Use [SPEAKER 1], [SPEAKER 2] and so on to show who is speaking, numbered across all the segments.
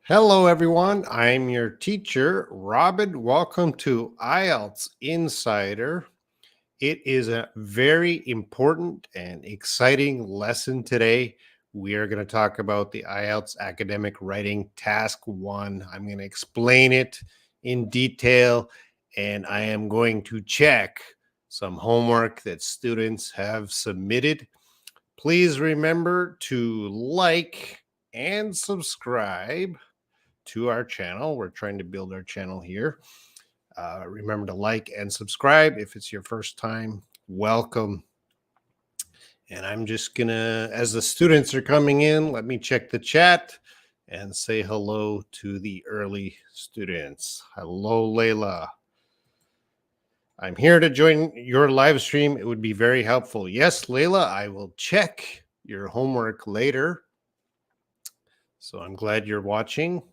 [SPEAKER 1] Hello, everyone. I'm your teacher, Robin. Welcome to Ielts Insider. It is a very important and exciting lesson today. We are going to talk about the IELTS Academic Writing Task 1. I'm going to explain it in detail, and I am going to check some homework that students have submitted. Please remember to like and subscribe to our channel. We're trying to build our channel here. Remember to like and subscribe. If it's your first time, welcome. And I'm just gonna, as the students are coming in, let me check the chat and say hello to the early students. Hello, Layla. I'm here to join your live stream. It would be very helpful. Yes, Layla, I will check your homework later. So I'm glad you're watching.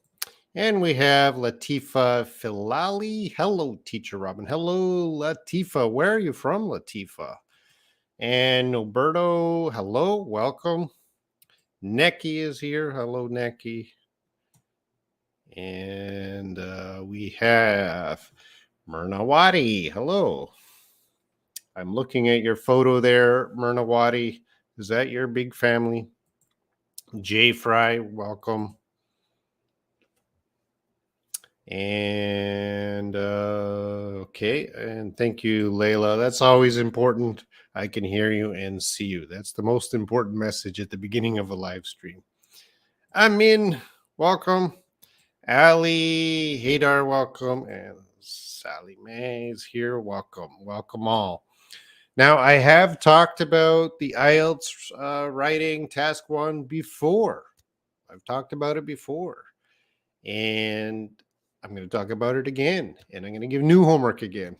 [SPEAKER 1] And we have Latifa Filali. Hello, Teacher Robin. Hello, Latifa. Where are you from, Latifa? And Noberto, hello, welcome. Neki is here. Hello, Neki. And we have Myrnawati. Hello. I'm looking at your photo there, Myrnawati. Is that your big family? Jay Fry, welcome. And okay, and thank you, Layla. That's always important. I can hear you and see you. That's the most important message at the beginning of a live stream. Amin, welcome. Ali, Hadar, welcome. And Sally May is here. Welcome. Welcome all. Now, I have talked about the IELTS writing task 1 before. I've talked about it before. And I'm going to talk about it again, and I'm going to give new homework again.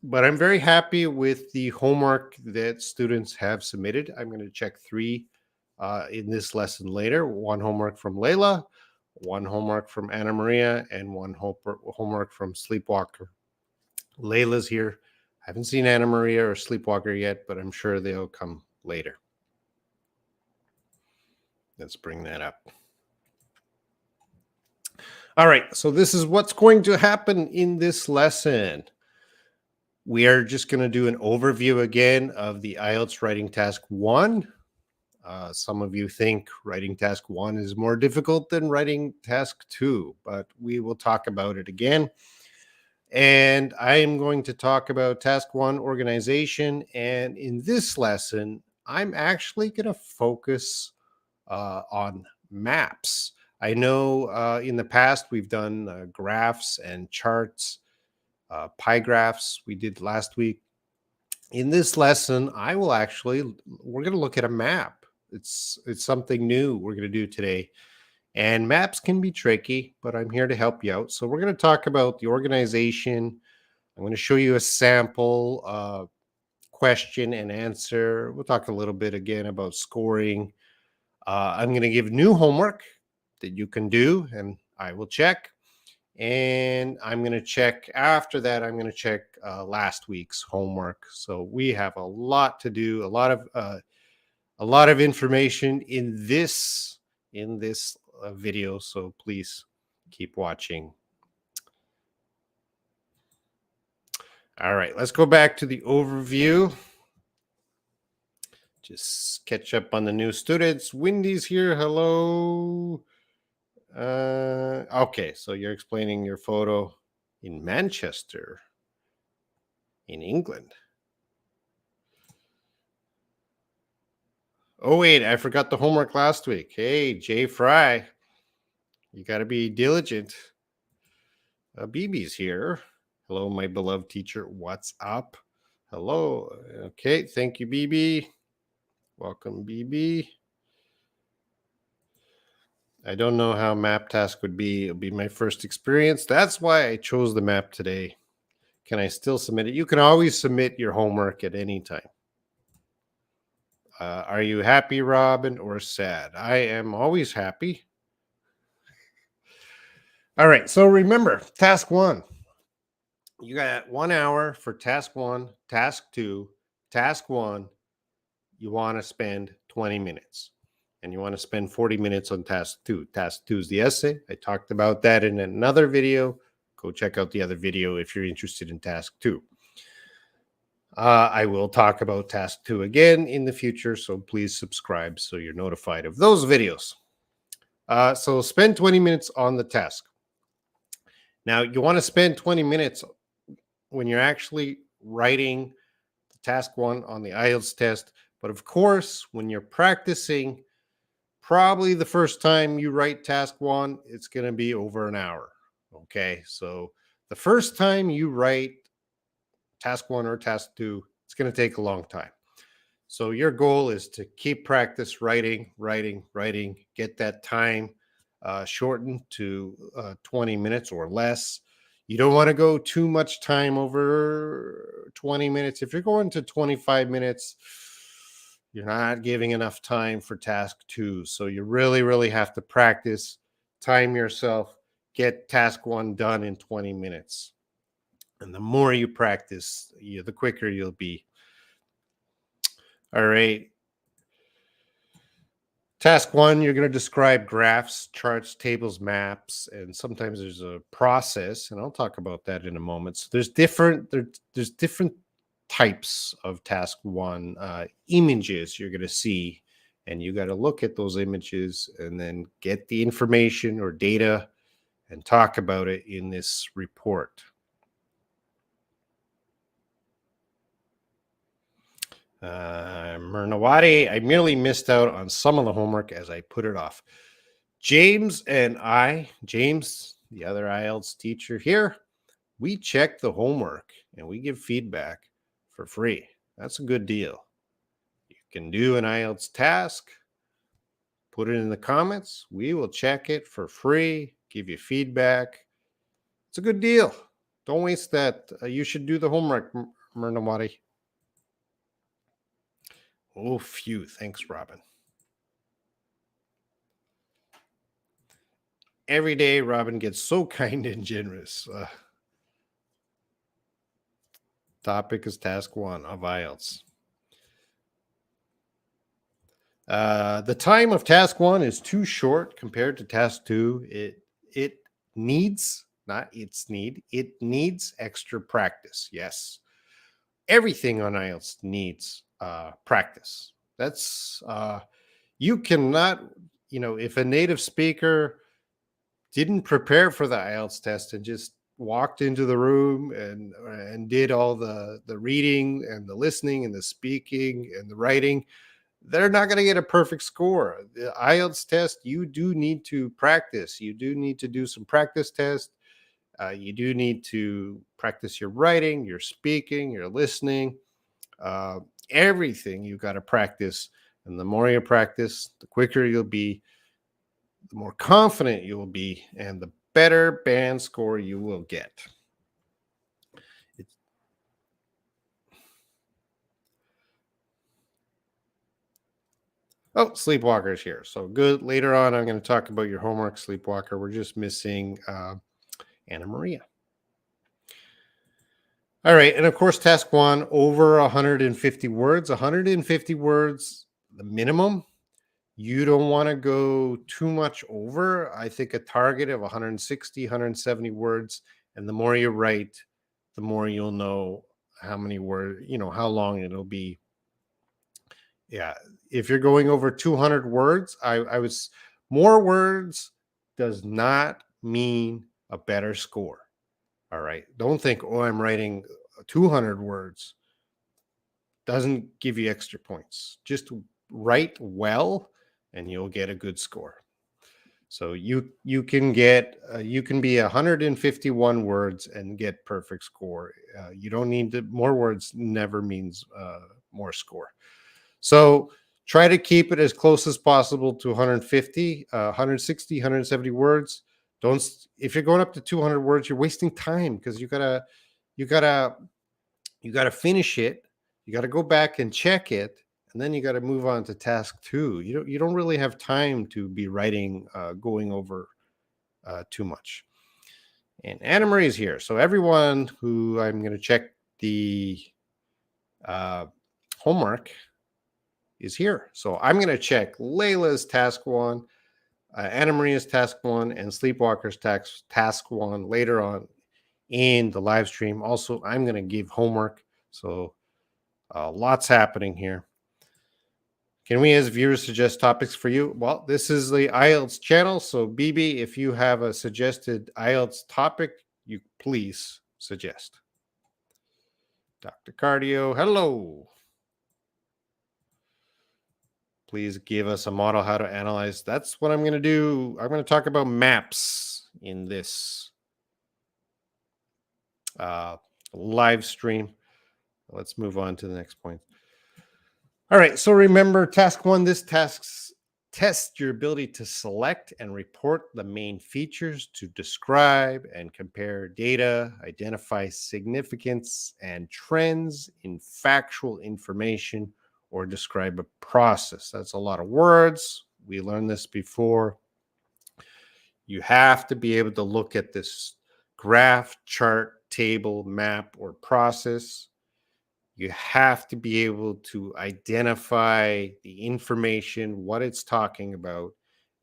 [SPEAKER 1] But I'm very happy with the homework that students have submitted. I'm going to check 3 in this lesson later. 1 homework from Layla, 1 homework from Anna Maria, and 1 homework from Sleepwalker. Layla's here. I haven't seen Anna Maria or Sleepwalker yet, but I'm sure they'll come later. Let's bring that up. All right, so this is what's going to happen in this lesson. We are just going to do an overview again of the IELTS writing task 1. Some of you think writing task 1 is more difficult than writing task 2, but we will talk about it again. And I am going to talk about task 1, organization. And in this lesson, I'm actually going to focus on maps. I know in the past we've done graphs and charts, pie graphs we did last week. In this lesson, we're going to look at a map. It's something new we're going to do today. And maps can be tricky, but I'm here to help you out. So we're going to talk about the organization. I'm going to show you a sample question and answer. We'll talk a little bit again about scoring. I'm going to give new homework that you can do, and I will check. And I'm going to check after that. I'm going to check last week's homework. So we have a lot to do, a lot of information in this video. So please keep watching. All right, let's go back to the overview. Just catch up on the new students. Wendy's here. Hello. Okay, so you're explaining your photo in Manchester, in England. Oh, wait, I forgot the homework last week. Hey, Jay Fry, you got to be diligent. BB's here. Hello, my beloved teacher. What's up? Hello. Okay, thank you, BB. Welcome, BB. I don't know how map task would be. It'll be my first experience. That's why I chose the map today. Can I still submit it? You can always submit your homework at any time. Are you happy, Robin, or sad? I am always happy. All right, so remember, task 1. You got 1 hour for task 1, task 2, task 1. You want to spend 20 minutes. and you want to spend 40 minutes on task 2. Task 2 is the essay. I talked about that in another video. Go check out the other video if you're interested in task 2. I will talk about task 2 again in the future, so please subscribe so you're notified of those videos. So spend 20 minutes on the task. Now, you want to spend 20 minutes when you're actually writing task 1 on the Ielts test. But of course, when you're practicing, probably the first time you write task 1, it's going to be over an hour. Okay, so the first time you write task 1 or task 2, it's going to take a long time. So your goal is to keep practice writing, get that time shortened to 20 minutes or less. You don't want to go too much time over 20 minutes. If you're going to 25 minutes, you're not giving enough time for task 2. So you really have to practice, time yourself, get task 1 done in 20 minutes. And the more you practice, the quicker you'll be. All right. Task 1, you're going to describe graphs, charts, tables, maps, and sometimes there's a process, and I'll talk about that in a moment. So there's different types of task 1 images you're going to see, and you got to look at those images and then get the information or data and talk about it in this report. Mernawati, I merely missed out on some of the homework as I put it off. James and I, James, the other IELTS teacher here, we check the homework and we give feedback for free. That's a good deal. You can do an IELTS task, put it in the comments. We will check it for free, give you feedback. It's a good deal. Don't waste that. You should do the homework, Mernawati. Oh, phew. Thanks, Robin. Every day, Robin gets so kind and generous. Topic is task 1 of IELTS. The time of task 1 is too short compared to task 2. It needs, not its need, it needs extra practice. Yes. Everything on IELTS needs practice. That's, you cannot, if a native speaker didn't prepare for the IELTS test and just walked into the room and did all the reading and the listening and the speaking and the writing, they're not going to get a perfect score. The IELTS test, you do need to practice. You do need to do some practice tests. You do need to practice your writing, your speaking, your listening, everything you've got to practice. And the more you practice, the quicker you'll be, the more confident you will be, and the better band score you will get. Oh, Sleepwalker's here. So good. Later on, I'm going to talk about your homework, Sleepwalker. We're just missing Anna Maria. All right. And of course, task 1, over 150 words. 150 words, the minimum. You don't want to go too much over. I think a target of 160, 170 words. And the more you write, the more you'll know how many words, how long it'll be. Yeah. If you're going over 200 words, I was more words does not mean a better score. All right. Don't think, oh, I'm writing 200 words. Doesn't give you extra points. Just write well and you'll get a good score. So you can get you can be 151 words and get perfect score. You don't need to, more words never means more score. So try to keep it as close as possible to 150, 160, 170 words. Don't, if you're going up to 200 words, you're wasting time because you gotta finish it. You got to go back and check it, and then you got to move on to task 2. You don't really have time to be writing, going over too much. And Anna Marie is here. So everyone who I'm going to check the homework is here. So I'm going to check Layla's task one, Anna Maria's task one, and Sleepwalker's task one later on in the live stream. Also, I'm going to give homework. So lots happening here. Can we as viewers suggest topics for you? Well, this is the IELTS channel. So BB, if you have a suggested IELTS topic, you please suggest. Dr. Cardio, hello. Please give us a model how to analyze. That's what I'm going to do. I'm going to talk about maps in this live stream. Let's move on to the next point. All right. So remember, task one, this task tests your ability to select and report the main features, to describe and compare data, identify significance and trends in factual information, or describe a process. That's a lot of words. We learned this before. You have to be able to look at this graph, chart, table, map, or process. You have to be able to identify the information, what it's talking about,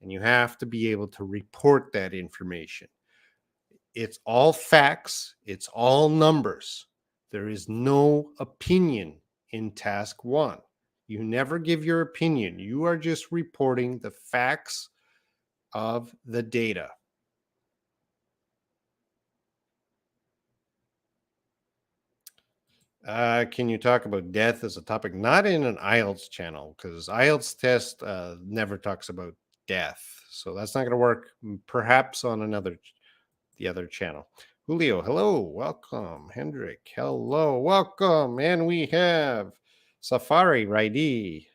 [SPEAKER 1] and you have to be able to report that information. It's all facts, it's all numbers. There is no opinion in task one. You never give your opinion. You are just reporting the facts of the data. Can you talk about death as a topic? Not in an IELTS channel, because IELTS test never talks about death. So that's not going to work. Perhaps on the other channel. Julio, hello, welcome. Hendrik, hello, welcome. And we have Safari Raidi.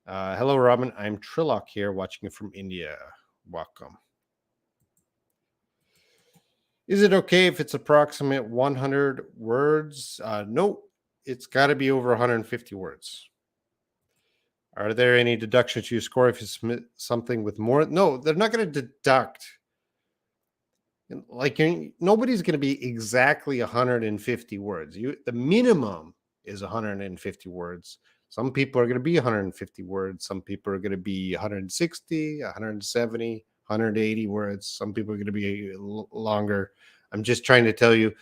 [SPEAKER 1] Hello, Robin. I'm Trilok here, watching from India. Welcome. Is it okay if it's approximate 100 words? No, it's got to be over 150 words. Are there any deductions you score if you submit something with more? No, they're not going to deduct. Like nobody's going to be exactly 150 words. The minimum is 150 words. Some people are going to be 150 words. Some people are going to be 160, 170, 180 words. Some people are going to be longer. I'm just trying to tell you,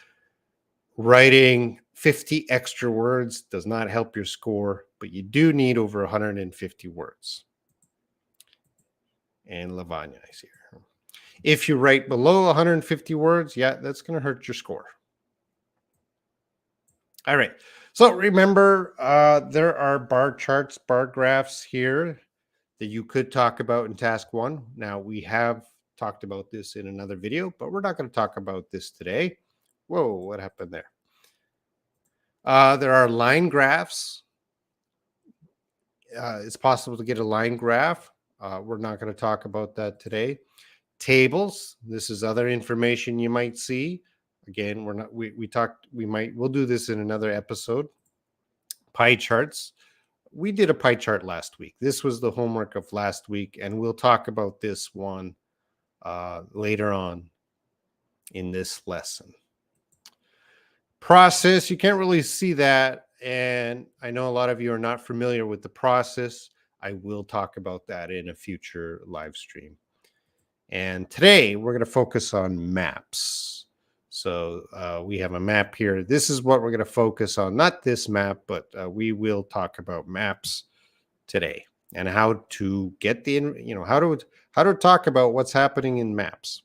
[SPEAKER 1] writing 50 extra words does not help your score, but you do need over 150 words. And Lavanya is here. If you write below 150 words, yeah, that's going to hurt your score. All right. So remember, there are bar charts, bar graphs here that you could talk about in task one. Now, we have talked about this in another video, but we're not going to talk about this today. Whoa, what happened there? There are line graphs. It's possible to get a line graph. We're not going to talk about that today. Tables. This is other information you might see. Again, we'll do this in another episode. Pie charts. We did a pie chart last week. This was the homework of last week, and we'll talk about this one later on in this lesson. Process, you can't really see that, and I know a lot of you are not familiar with the process. I will talk about that in a future live stream. And today we're going to focus on maps. So we have a map here. This is what we're going to focus on, not this map, but we will talk about maps today and how to get how to talk about what's happening in maps.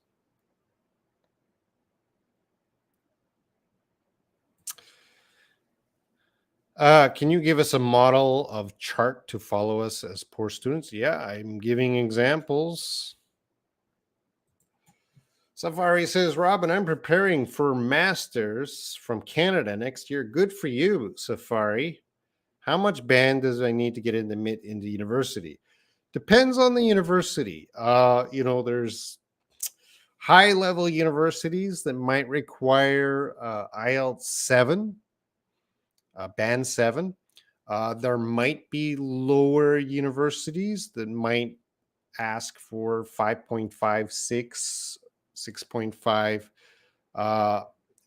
[SPEAKER 1] Can you give us a model of chart to follow us as poor students? Yeah, I'm giving examples. Safari says, Robin, I'm preparing for masters from Canada next year. Good for you, Safari. How much band does I need to get into university? Depends on the university. There's high level universities that might require IELTS 7, band 7. There might be lower universities that might ask for 5.56, 6.5.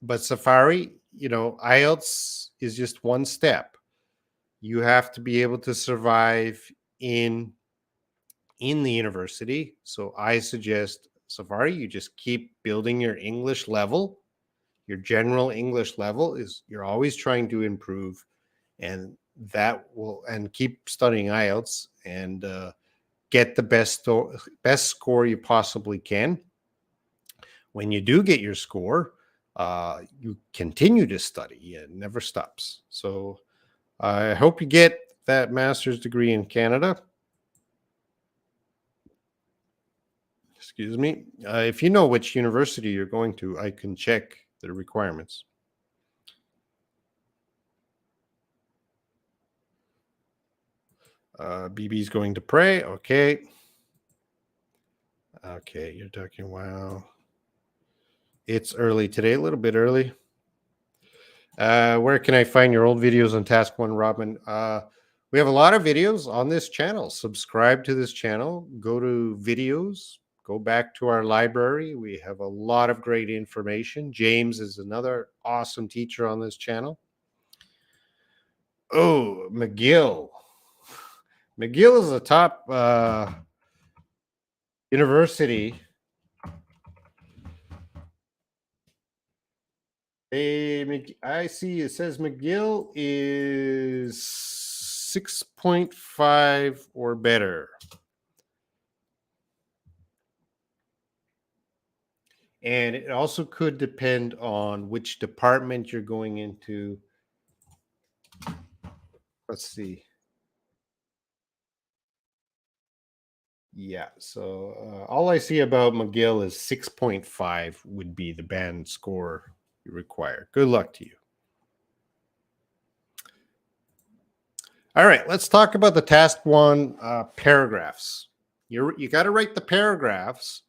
[SPEAKER 1] But Safari, IELTS is just one step. You have to be able to survive in in the university. So I suggest Safari, you just keep building your English level. Your general English level is you're always trying to improve, and that will and keep studying IELTS and get the best score you possibly can. When you do get your score, you continue to study. It never stops. So I hope you get that master's degree in Canada. Excuse me. If you know which university you're going to, I can check the requirements. BB's going to pray. Okay. Okay, you're talking. Wow. It's early today, a little bit early. Where can I find your old videos on Task One, Robin? We have a lot of videos on this channel. Subscribe to this channel. Go to videos. Go back to our library. We have a lot of great information. James is another awesome teacher on this channel. Oh, McGill. McGill is a top university. I see it says McGill is 6.5 or better. And it also could depend on which department you're going into. Let's see. Yeah, so all I see about McGill is 6.5 would be the band score you require. Good luck to you. All right, let's talk about the task one paragraphs. You got to write the paragraphs.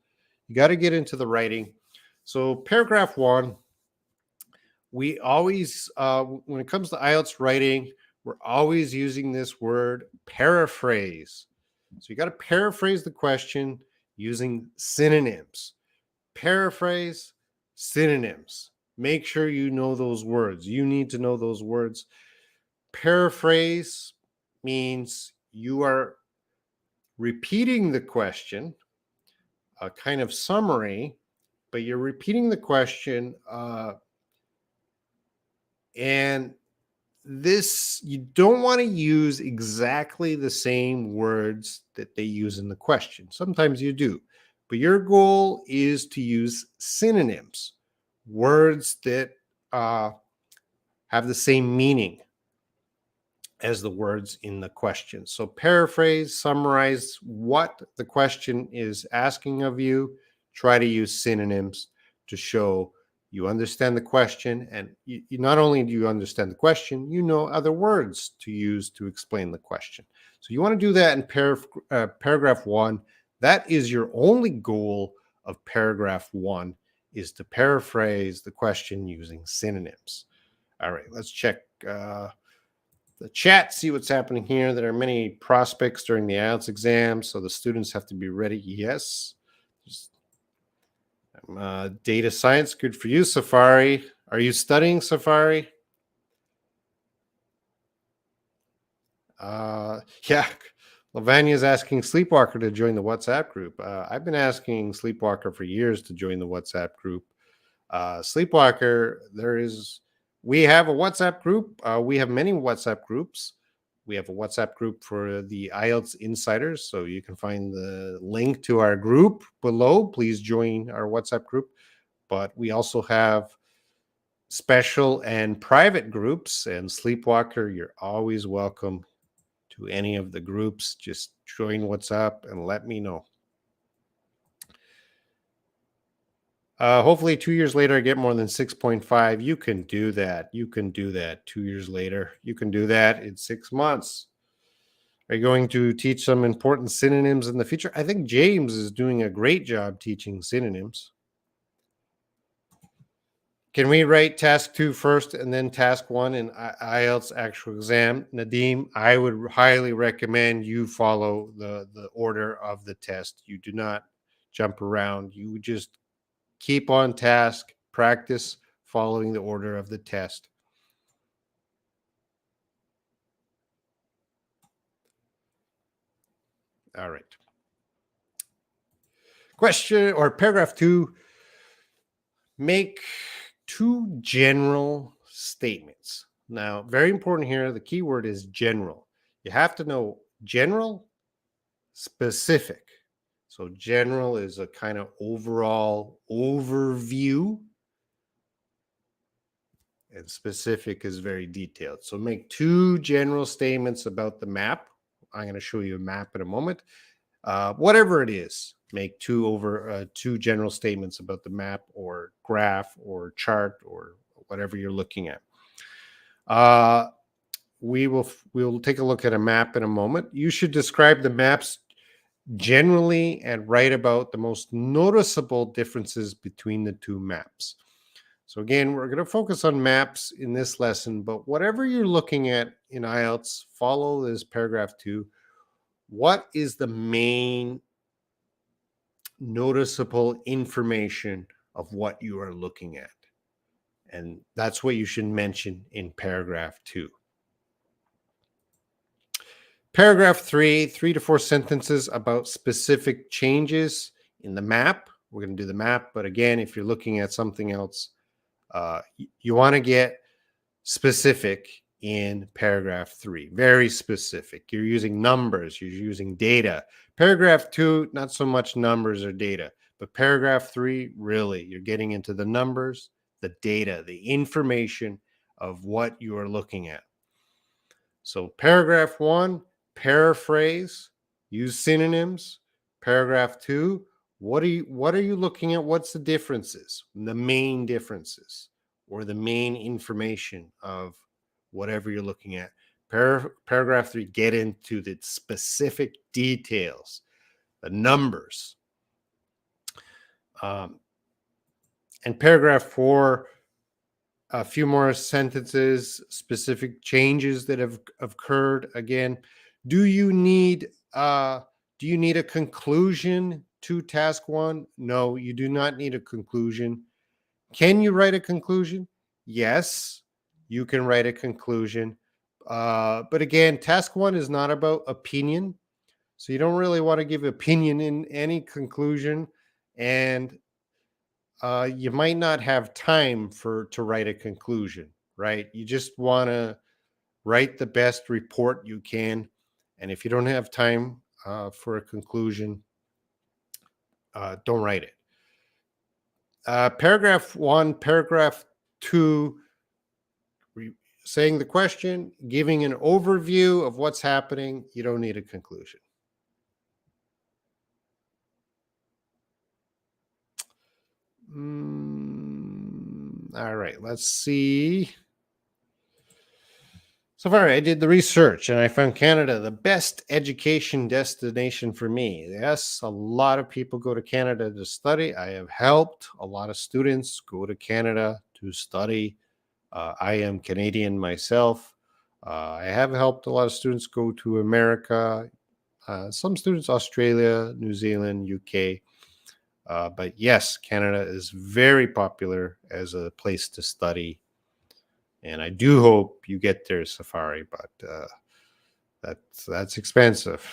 [SPEAKER 1] You got to get into the writing. So paragraph one, we always, when it comes to IELTS writing, we're always using this word paraphrase. So you got to paraphrase the question using synonyms. Paraphrase, synonyms. Make sure you know those words. You need to know those words. Paraphrase means you are repeating the question, a kind of summary, but you're repeating the question. And this, you don't want to use exactly the same words that they use in the question. Sometimes you do, but your goal is to use synonyms, words that have the same meaning as the words in the question. So paraphrase, summarize what the question is asking of you. Try to use synonyms to show you understand the question, and you not only do you understand the question, you know other words to use to explain the question. So you want to do that in paragraph one. That is your only goal of paragraph one, is to paraphrase the question using synonyms. All right, let's check the chat, see what's happening here. There are many prospects during the IELTS exam, so the students have to be ready. Yes. Data science, good for you, Safari. Are you studying, Safari? Yeah. Lavanya is asking Sleepwalker to join the WhatsApp group. I've been asking Sleepwalker for years to join the WhatsApp group. Sleepwalker, we have a WhatsApp group. We have many WhatsApp groups. We have a WhatsApp group for the IELTS insiders. So you can find the link to our group below. Please join our WhatsApp group. But we also have special and private groups. And Sleepwalker, you're always welcome to any of the groups. Just join WhatsApp and let me know. Hopefully 2 years later, I get more than 6.5. You can do that. You can do that 2 years later. You can do that in 6 months. Are you going to teach some important synonyms in the future? I think James is doing a great job teaching synonyms. Can we write task 2 first and then task 1 in IELTS actual exam? Nadeem, I would highly recommend you follow the order of the test. You do not jump around. You just keep on task, practice following the order of the test. All right. Question or paragraph 2, make 2 general statements. Now, very important here, the key word is general. You have to know general, specific. So general is a kind of overall overview, and specific is very detailed. So make 2 general statements about the map. I'm going to show you a map in a moment. Whatever it is, make 2 general statements about the map or graph or chart or whatever you're looking at. We'll take a look at a map in a moment. You should describe the maps generally and write about the most noticeable differences between the 2 maps. So again, we're going to focus on maps in this lesson, but whatever you're looking at in IELTS, follow this paragraph 2. What is the main noticeable information of what you are looking at? And that's what you should mention in paragraph 2. Paragraph 3, 3 to 4 sentences about specific changes in the map. We're going to do the map, but again, if you're looking at something else, you want to get specific in paragraph 3, very specific. You're using numbers, you're using data. Paragraph 2, not so much numbers or data, but paragraph 3, really, you're getting into the numbers, the data, the information of what you are looking at. So paragraph 1, paraphrase, use synonyms. Paragraph 2, what are you looking at? What's the differences, the main differences, or the main information of whatever you're looking at? Paragraph 3, get into the specific details, the numbers. And paragraph 4, a few more sentences, specific changes that have occurred. Again, do you need a conclusion to task 1? No, you do not need a conclusion. Can you write a conclusion? Yes, you can write a conclusion. But again, task 1 is not about opinion. So you don't really want to give opinion in any conclusion. And you might not have time to write a conclusion, right? You just want to write the best report you can. And if you don't have time for a conclusion, don't write it. Paragraph 1, paragraph 2, saying the question, giving an overview of what's happening. You don't need a conclusion. All right, let's see. So far, I did the research and I found Canada the best education destination for me. Yes, a lot of people go to Canada to study. I have helped a lot of students go to Canada to study. I am Canadian myself. I have helped a lot of students go to America, some students Australia, New Zealand, UK. But yes, Canada is very popular as a place to study. And I do hope you get there, Safari, but that's expensive.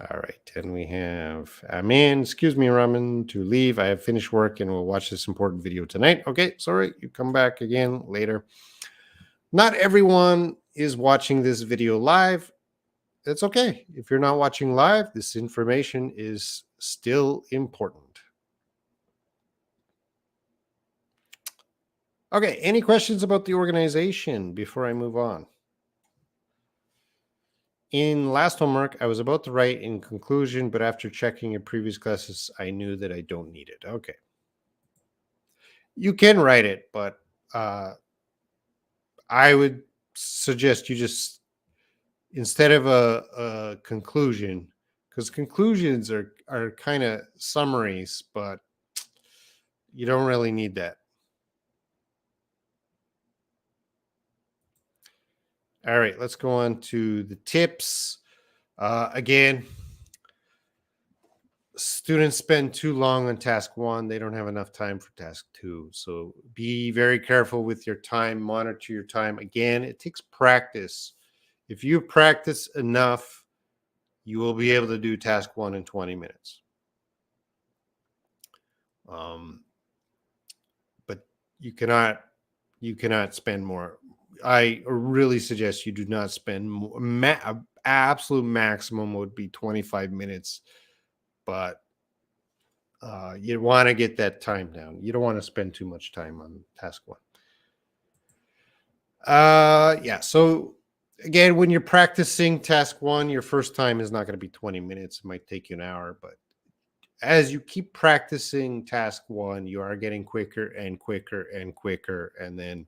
[SPEAKER 1] All right, and we have Amin. Excuse me, Raman, to leave. I have finished work and will watch this important video tonight. Okay, sorry, you come back again later. Not everyone is watching this video live. It's okay. If you're not watching live, this information is still important. Okay, any questions about the organization before I move on? In last homework, I was about to write in conclusion, but after checking your previous classes, I knew that I don't need it. Okay. You can write it, but I would suggest you just, instead of a conclusion, because conclusions are kind of summaries, but you don't really need that. All right, let's go on to the tips. Again, students spend too long on task 1. They don't have enough time for task 2. So be very careful with your time, monitor your time. Again, it takes practice If you practice enough, you will be able to do task 1 in 20 minutes. But you cannot spend more. I really suggest you do not spend more. Absolute maximum would be 25 minutes, but you want to get that time down. You don't want to spend too much time on task 1. Yeah. So again, when you're practicing task 1, your first time is not going to be 20 minutes. It might take you an hour, but as you keep practicing task 1, you are getting quicker and quicker and quicker. And then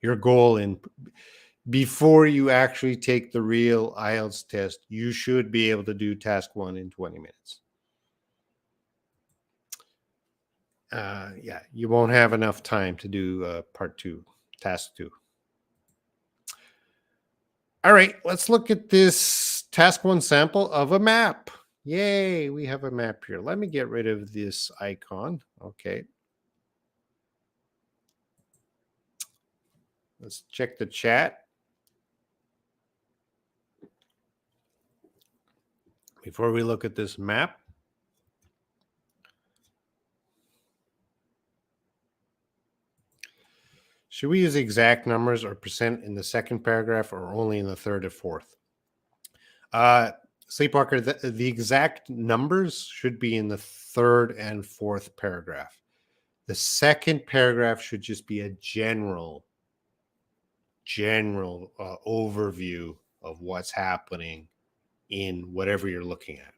[SPEAKER 1] your goal in before you actually take the real IELTS test, you should be able to do task 1 in 20 minutes. Yeah, you won't have enough time to do part 2, task 2. All right, let's look at this task 1 sample of a map. Yay, we have a map here. Let me get rid of this icon. Okay. Let's check the chat. Before we look at this map. Should we use exact numbers or percent in the second paragraph or only in the third or fourth? Sleepwalker, the exact numbers should be in the third and fourth paragraph. The second paragraph should just be a general overview of what's happening in whatever you're looking at.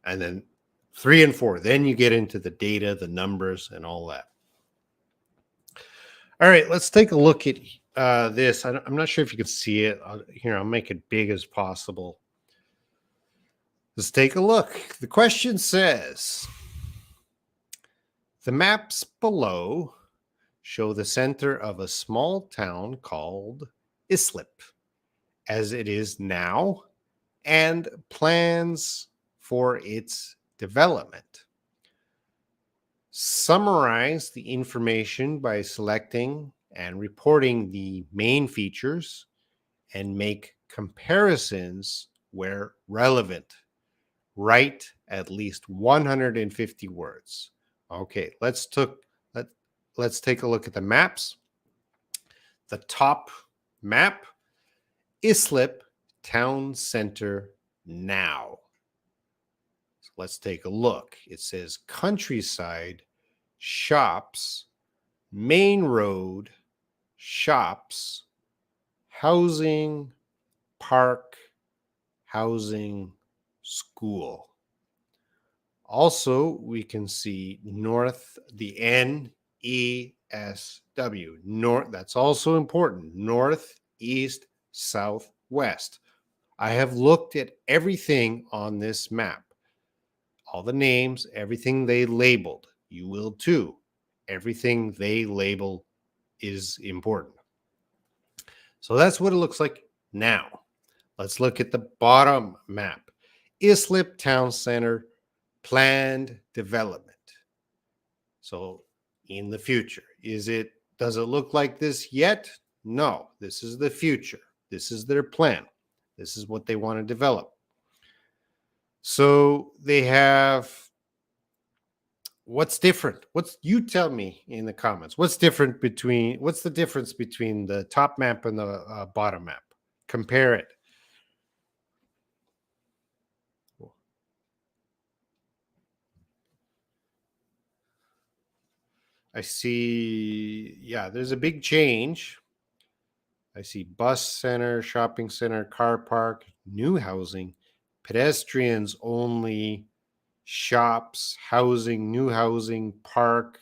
[SPEAKER 1] And then 3 and 4, then you get into the data, the numbers, and all that. All right, let's take a look at this. I'm not sure if you can see it. Here, I'll make it big as possible. Let's take a look. The question says, the maps below show the center of a small town called Islip as it is now and plans for its development. Summarize the information by selecting and reporting the main features and make comparisons where relevant. Write at least 150 words. Okay, let's take a look at the maps. The top map, Islip Town Center now. So let's take a look. It says countryside, shops, main road, shops, housing, park, housing, school. Also, we can see north, the NESW. North, that's also important. North, east, south, west. I have looked at everything on this map. All the names, everything they labeled. You will too. Everything they label is important. So that's what it looks like now. Let's look at the bottom map. Islip Town Center planned development. So in the future, does it look like this yet? No, this is the future. This is their plan. This is what they want to develop. So they have, what's different? You tell me in the comments. What's the difference between the top map and the bottom map? Compare it. I see, yeah, there's a big change. I see bus center, shopping center, car park, new housing, pedestrians only, shops, housing, new housing, park,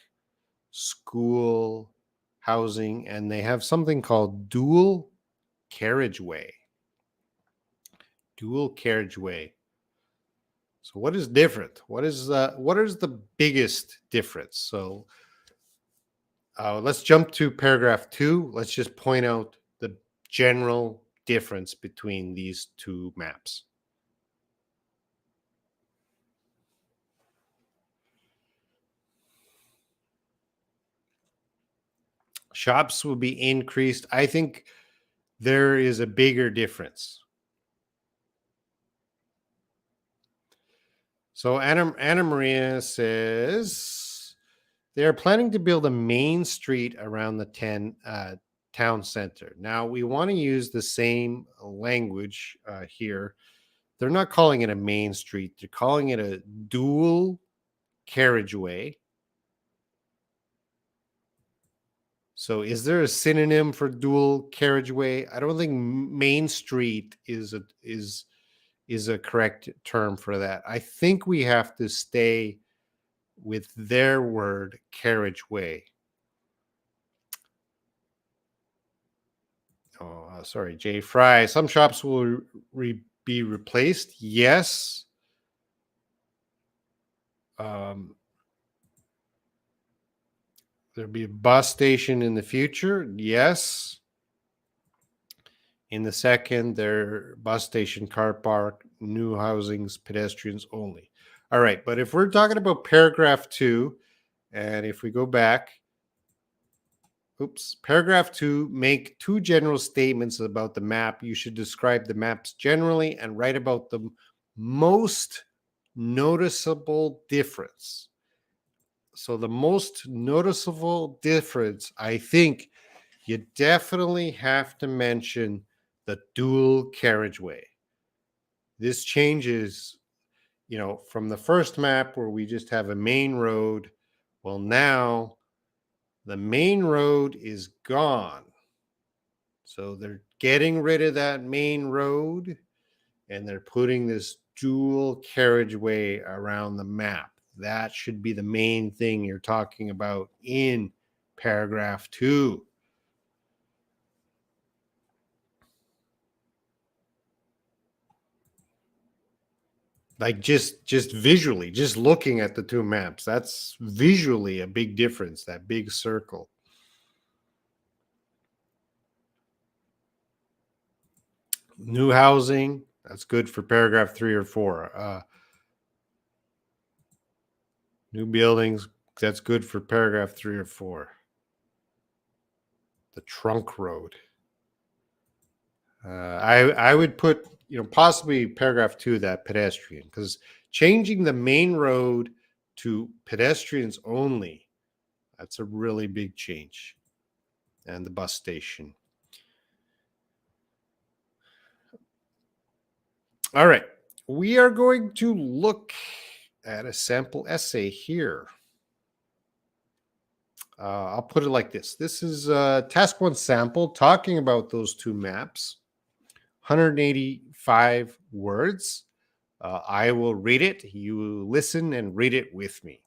[SPEAKER 1] school, housing, and they have something called dual carriageway. Dual carriageway. So what is different? What is the biggest difference? So let's jump to paragraph 2. Let's just point out the general difference between these two maps. Shops will be increased. I think there is a bigger difference. So Anna Maria says they are planning to build a main street around the town center. Now we want to use the same language here. They're not calling it a main street. They're calling it a dual carriageway. So is there a synonym for dual carriageway? I don't think main street is a correct term for that. I think we have to stay with their word carriageway. Oh, sorry, Jay Fry. Some shops will be replaced. Yes. There'll be a bus station in the future. Yes. In the second, their bus station, car park, new housings, pedestrians only. All right. But if we're talking about paragraph 2, and if we go back, paragraph 2, make 2 general statements about the map. You should describe the maps generally and write about the most noticeable difference. So the most noticeable difference, I think you definitely have to mention the dual carriageway. This changes, from the first map where we just have a main road. Well, now the main road is gone. So they're getting rid of that main road and they're putting this dual carriageway around the map. That should be the main thing you're talking about in paragraph 2. Like just visually, just looking at the 2 maps, that's visually a big difference, that big circle. New housing, that's good for paragraph 3 or 4. New buildings, that's good for paragraph 3 or 4. The trunk road. I would put, possibly paragraph 2, that pedestrian, because changing the main road to pedestrians only, that's a really big change. And the bus station. All right. We are going to look at a sample essay here. I'll put it like this. This is task 1 sample talking about those 2 maps, 185 words. I will read it. You listen and read it with me.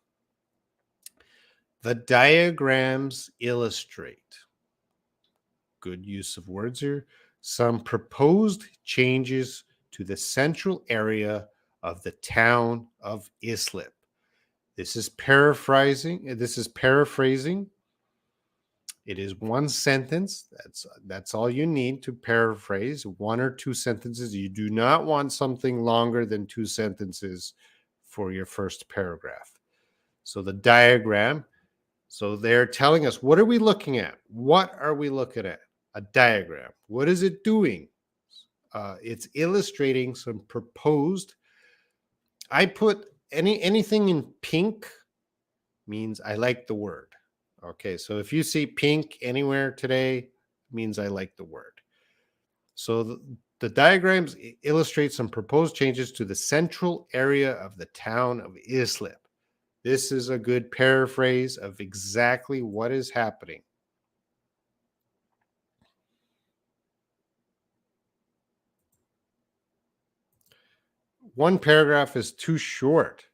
[SPEAKER 1] The diagrams illustrate, good use of words here, some proposed changes to the central area of the town of Islip. This is paraphrasing. It is 1 sentence. That's all you need to paraphrase, 1 or 2 sentences. You do not want something longer than 2 sentences for your first paragraph. So the diagram. So they're telling us, what are we looking at? What are we looking at? A diagram. What is it doing? It's illustrating some proposed. I put anything in pink means I like the word. Okay, so if you see pink anywhere today, it means I like the word. So the diagrams illustrate some proposed changes to the central area of the town of Islip. This is a good paraphrase of exactly what is happening. One paragraph is too short.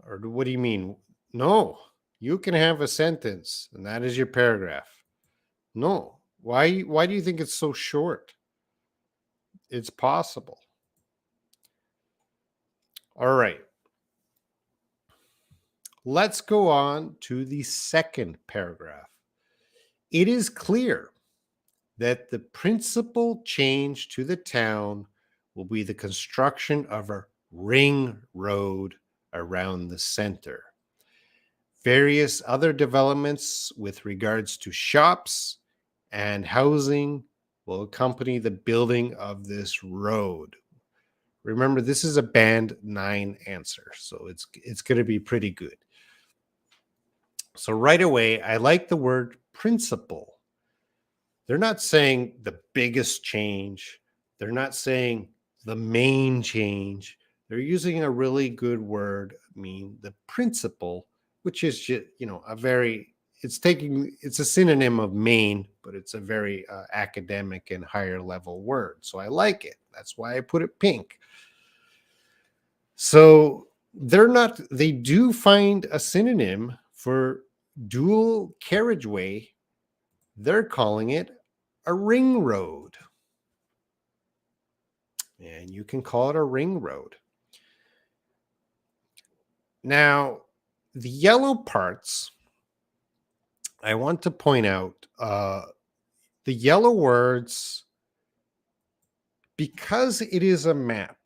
[SPEAKER 1] Or what do you mean? No, you can have a sentence and that is your paragraph. No. Why do you think it's so short? It's possible. All right. Let's go on to the second paragraph. It is clear that the principal change to the town will be the construction of a ring road around the center. Various other developments with regards to shops and housing will accompany the building of this road. Remember, this is a band 9 answer, so it's going to be pretty good. So right away, I like the word principle. They're not saying the biggest change. They're not saying the main change. They're using a really good word, I mean, the principle, which is just, a very, it's a synonym of main, but it's a very academic and higher level word. So I like it. That's why I put it pink. So they do find a synonym for dual carriageway. They're calling it a ring road. And you can call it a ring road. Now, the yellow parts, I want to point out the yellow words, because it is a map.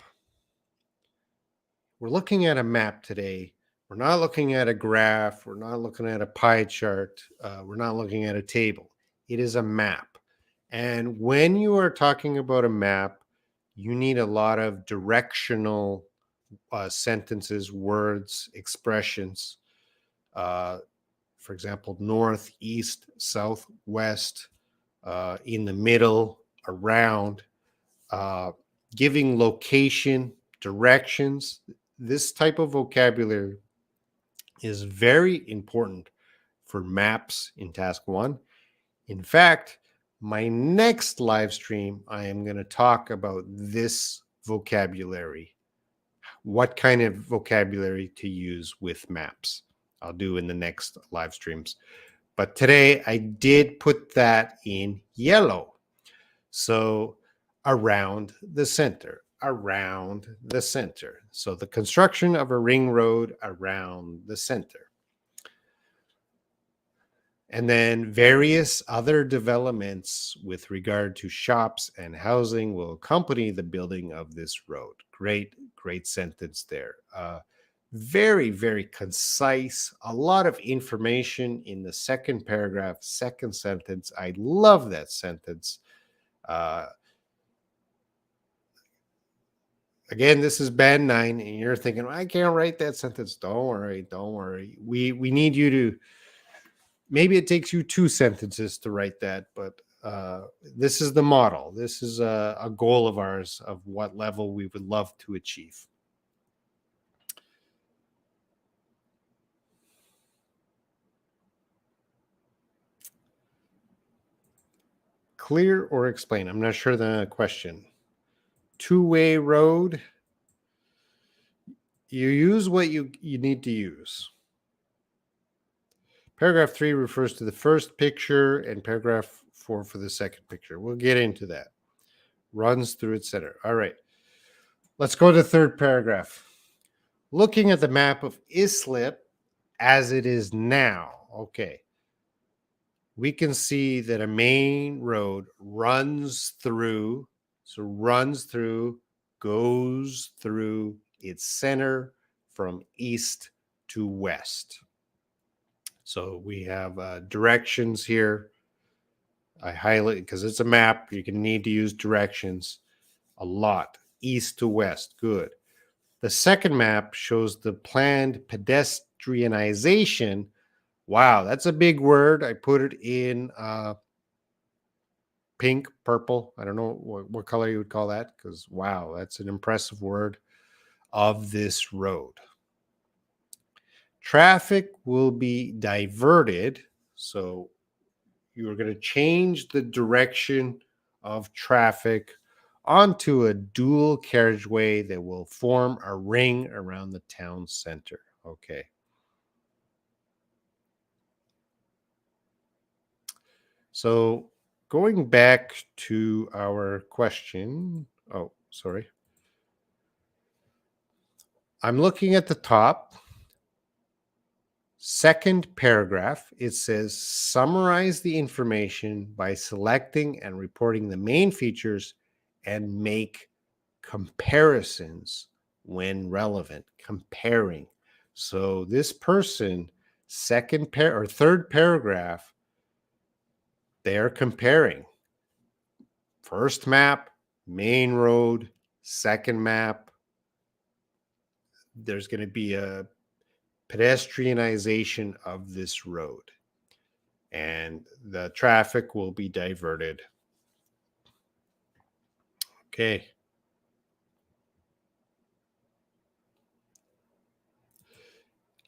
[SPEAKER 1] We're looking at a map today. We're not looking at a graph. We're not looking at a pie chart. We're not looking at a table. It is a map. And when you are talking about a map, you need a lot of directional sentences, words, expressions. For example, north, east, south, west, in the middle, around, giving location, directions. This type of vocabulary is very important for maps in task 1. In fact, my next live stream, I am going to talk about this vocabulary, what kind of vocabulary to use with maps. I'll do in the next live streams. But today I did put that in yellow. So around the center, around the center. So the construction of a ring road around the center. And then various other developments with regard to shops and housing will accompany the building of this road. Great, great sentence there. Very, very concise. A lot of information in the second paragraph, second sentence. I love that sentence. Again, this is band 9, and you're thinking, I can't write that sentence. Don't worry, don't worry. We need you to. Maybe it takes you 2 sentences to write that, but this is the model. This is a goal of ours of what level we would love to achieve. Clear or explain? I'm not sure the question. Two-way road. You use what you need to use. Paragraph 3 refers to the first picture, and paragraph 4 for the second picture. We'll get into that. Runs through its center. All right. Let's go to the third paragraph. Looking at the map of Islip as it is now. Okay. We can see that a main road runs through, goes through its center from east to west. So we have directions here. I highlight because it's a map. You're going to need to use directions a lot. East to west. Good. The second map shows the planned pedestrianization. Wow, that's a big word. I put it in pink, purple. I don't know what color you would call that, because wow, that's an impressive word, of this road. Traffic will be diverted. So you're going to change the direction of traffic onto a dual carriageway that will form a ring around the town center. Okay. So going back to our question. Oh, sorry. I'm looking at the top. Second paragraph, it says summarize the information by selecting and reporting the main features and make comparisons when relevant. Comparing. So this person, third paragraph, they're comparing. First map, main road. Second map, there's going to be a pedestrianization of this road, and the traffic will be diverted. Okay.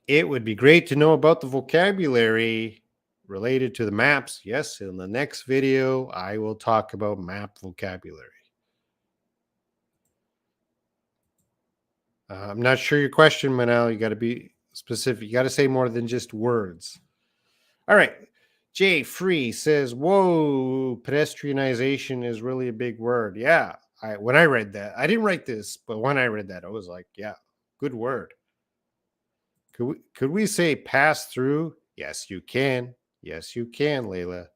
[SPEAKER 1] It would be great to know about the vocabulary related to the maps. Yes, in the next video, I will talk about map vocabulary. I'm not sure your question, Manal. You got to be specific. You got to say more than just words. All right. Jay Free says, whoa, pedestrianization is really a big word. Yeah. When I read that, I didn't write this, but when I read that, I was like, yeah, good word. Could we say pass through? Yes, you can. Yes, you can, Layla.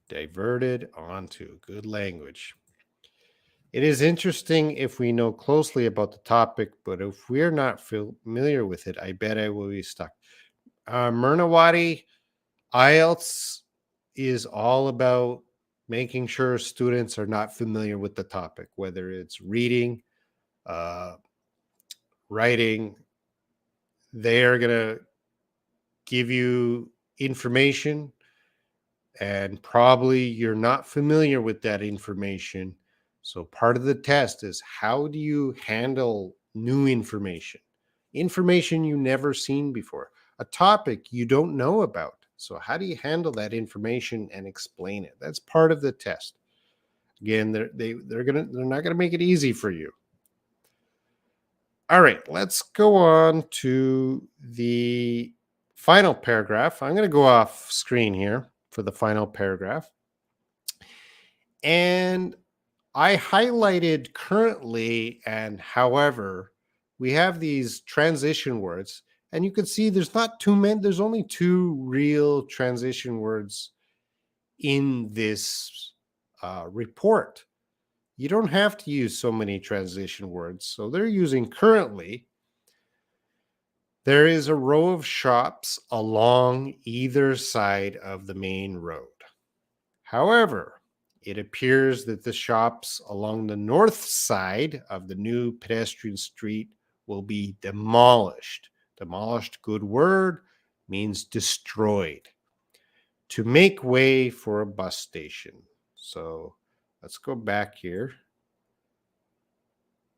[SPEAKER 1] Diverted onto good language. It is interesting if we know closely about the topic, but if we're not familiar with it, I bet I will be stuck. Myrnawati, Ielts is all about making sure students are not familiar with the topic, whether it's reading, uh, writing. They are going to give you information, and probably you're not familiar with that information. So, part of the test is how do you handle new information? Information you never seen before, a topic you don't know about. So, how do you handle that information and explain it? That's part of the test. Again, they're not gonna make it easy for you. All right, let's go on to the final paragraph. I'm going to go off screen here for the final paragraph. And I highlighted currently and however. We have these transition words, and you can see there's not too many, there's only two real transition words in this report. You don't have to use so many transition words. So they're using currently. There is a row of shops along either side of the main road. However, it appears that the shops along the north side of the new pedestrian street will be demolished. Demolished, good word, means destroyed to make way for a bus station. So let's go back here.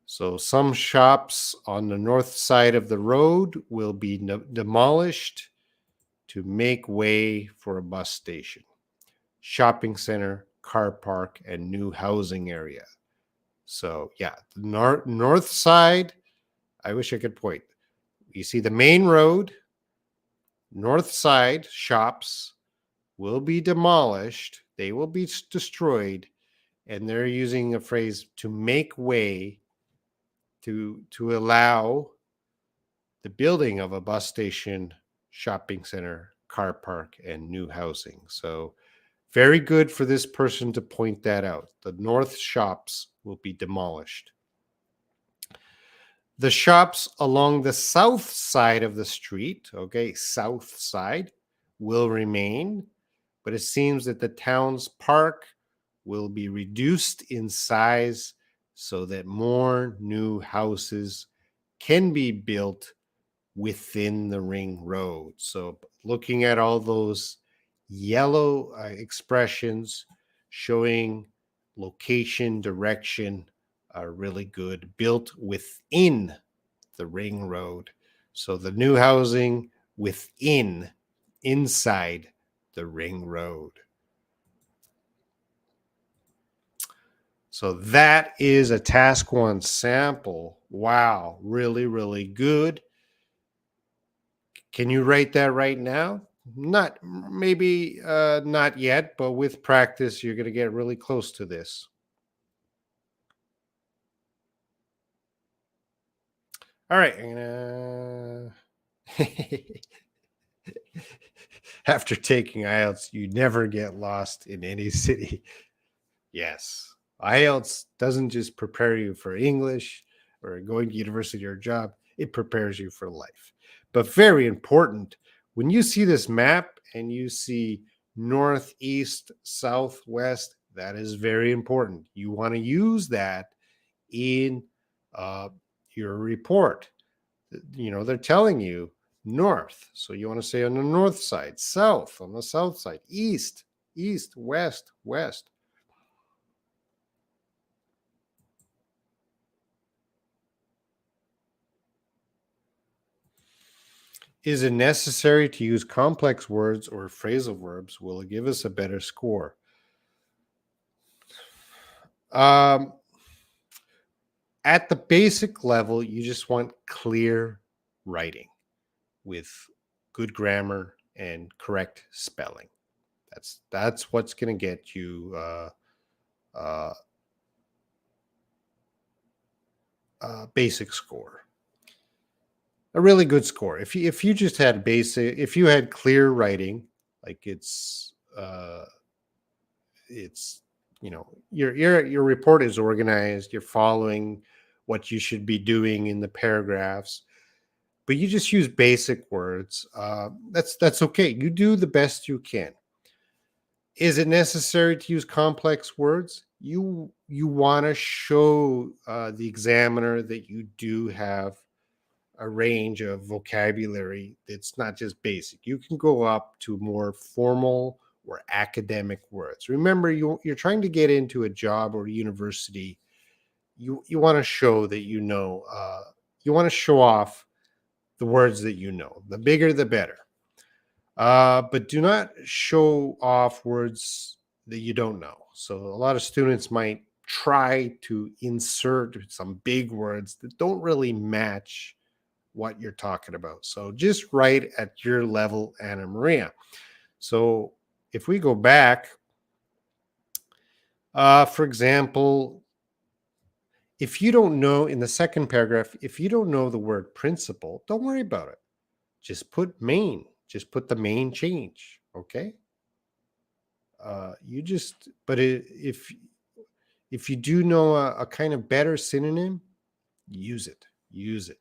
[SPEAKER 1] So some shops on the north side of the road will be demolished to make way for a bus station, shopping center, car park, and new housing area. So yeah, the north side, I wish I could point. You see the main road, north side shops will be demolished. They will be destroyed. And they're using a phrase to make way to allow the building of a bus station, shopping center, car park, and new housing. So very good for this person to point that out. The north shops will be demolished. The shops along the south side of the street, okay, south side, will remain, but it seems that the town's park will be reduced in size so that more new houses can be built within the ring road. So looking at all those yellow expressions showing location, direction are really good, built within the ring road. So the new housing inside the ring road. So that is a task one sample. Wow, really, really good. Can you write that right now? Not maybe not yet, but with practice, you're going to get really close to this. All right. After taking IELTS, you never get lost in any city. Yes. IELTS doesn't just prepare you for English or going to university or job, it prepares you for life. But very important, when you see this map and you see northeast, southwest, that is very important. You want to use that in uh, your report. They're telling you north. So you want to say on the north side, south on the south side, east, east, west, west. Is it necessary to use complex words or phrasal verbs? Will it give us a better score? Um, at the basic level, you just want clear writing with good grammar and correct spelling. That's what's going to get you uh, basic score, a really good score. If you just had basic, if you had clear writing, like it's your report is organized, you're following what you should be doing in the paragraphs, but you just use basic words. That's okay. You do the best you can. Is it necessary to use complex words? You want to show the examiner that you do have a range of vocabulary that's not just basic. You can go up to more formal or academic words. Remember, you're trying to get into a job or university. You want to show that you know. You want to show off the words that you know. The bigger, the better. But do not show off words that you don't know. So a lot of students might try to insert some big words that don't really match what you're talking about. So just write at your level, Anna Maria. So if we go back, for example, if you don't know in the second paragraph, if you don't know the word principle, don't worry about it. Just put main, just put the main change. Okay. If you do know a kind of better synonym, use it. Use it.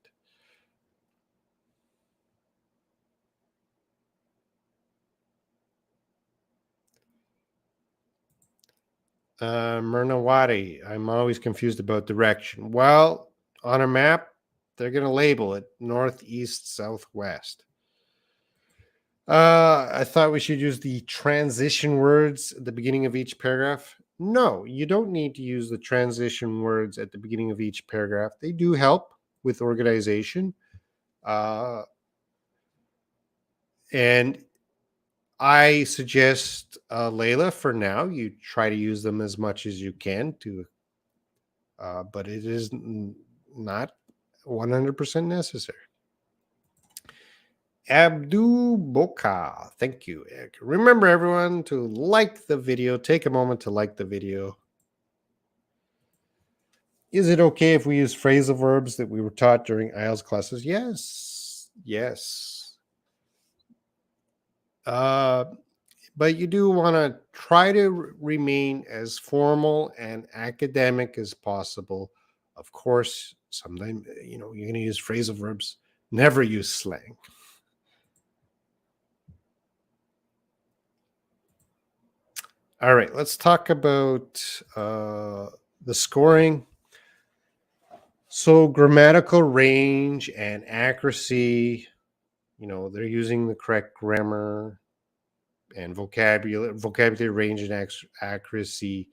[SPEAKER 1] Mernawadi, I'm always confused about direction. Well, on a map, they're going to label it northeast, southwest. I thought we should use the transition words at the beginning of each paragraph. No, you don't need to use the transition words at the beginning of each paragraph. They do help with organization. And I suggest, Layla, for now, you try to use them as much as you can but it is not 100% necessary. Abdu Boka, thank you. Remember, everyone, to like the video. Take a moment to like the video. Is it okay if we use phrasal verbs that we were taught during IELTS classes? Yes. Yes. But you do want to try to remain as formal and academic as possible. Of course, sometimes, you're going to use phrasal verbs. Never use slang. All right, let's talk about the scoring. So grammatical range and accuracy, they're using the correct grammar and vocabulary range and accuracy.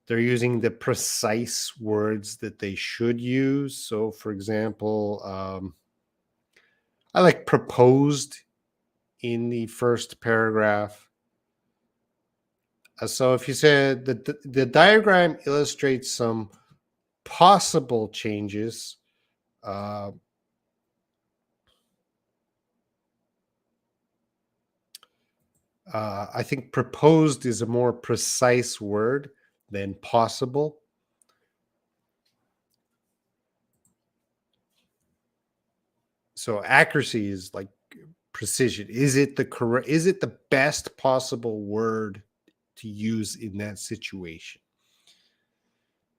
[SPEAKER 1] They're using the precise words that they should use. So, for example, I like proposed in the first paragraph. So if you said that the diagram illustrates some possible changes, I think proposed is a more precise word than possible. So accuracy is like precision. Is it the best possible word to use in that situation?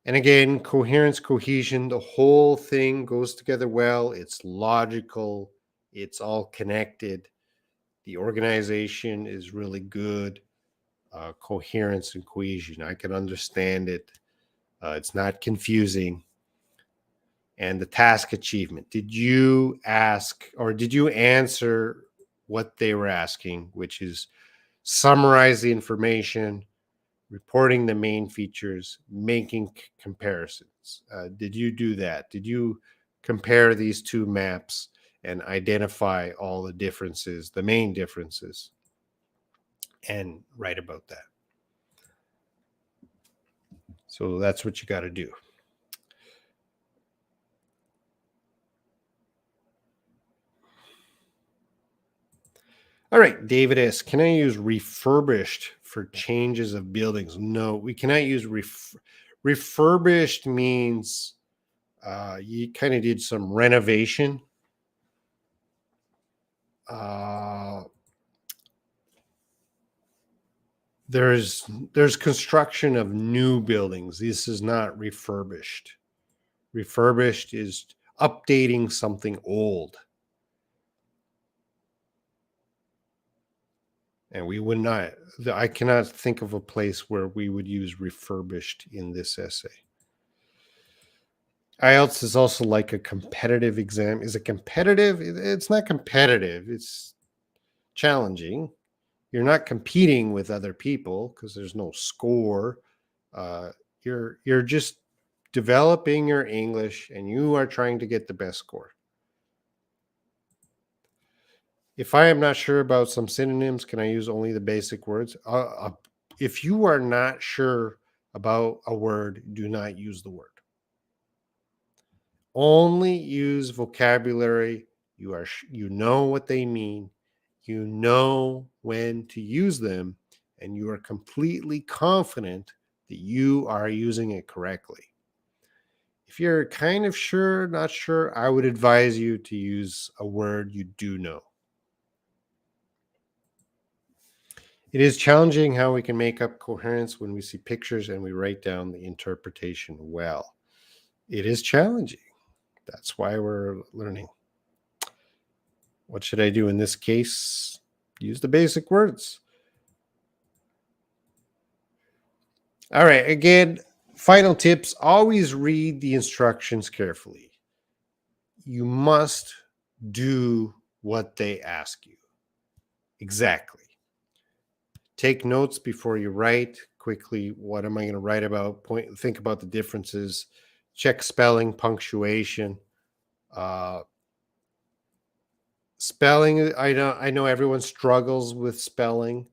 [SPEAKER 1] And again, coherence, cohesion, the whole thing goes together well. It's logical. It's all connected. The organization is really good. Coherence and cohesion. I can understand it. It's not confusing. And the task achievement. Did you ask or did you answer what they were asking, which is summarize the information, reporting the main features, making comparisons? Did you do that? Did you compare these two maps and identify all the differences, the main differences, and write about that? So that's what you got to do. All right, David S. Can I use refurbished for changes of buildings? No, we cannot use refurbished. Means you kind of did some renovation. Uh, there's construction of new buildings. This is not refurbished. Refurbished is updating something old. And we would not, I cannot think of a place where we would use refurbished in this essay. IELTS is also like a competitive exam. Is it competitive? It's not competitive. It's challenging. You're not competing with other people because there's no score. You're just developing your English, and you are trying to get the best score. If I am not sure about some synonyms, can I use only the basic words? If you are not sure about a word, do not use the word. Only use vocabulary. You know what they mean. You know when to use them, and you are completely confident that you are using it correctly. If you're kind of sure, not sure, I would advise you to use a word you do know. It is challenging how we can make up coherence when we see pictures and we write down the interpretation well. It is challenging. That's why we're learning. What should I do in this case? Use the basic words. All right. Again, final tips, always read the instructions carefully. You must do what they ask you. Exactly. Take notes before you write quickly. What am I going to write about? Think about the differences. Check spelling, punctuation. Spelling, I know everyone struggles with spelling,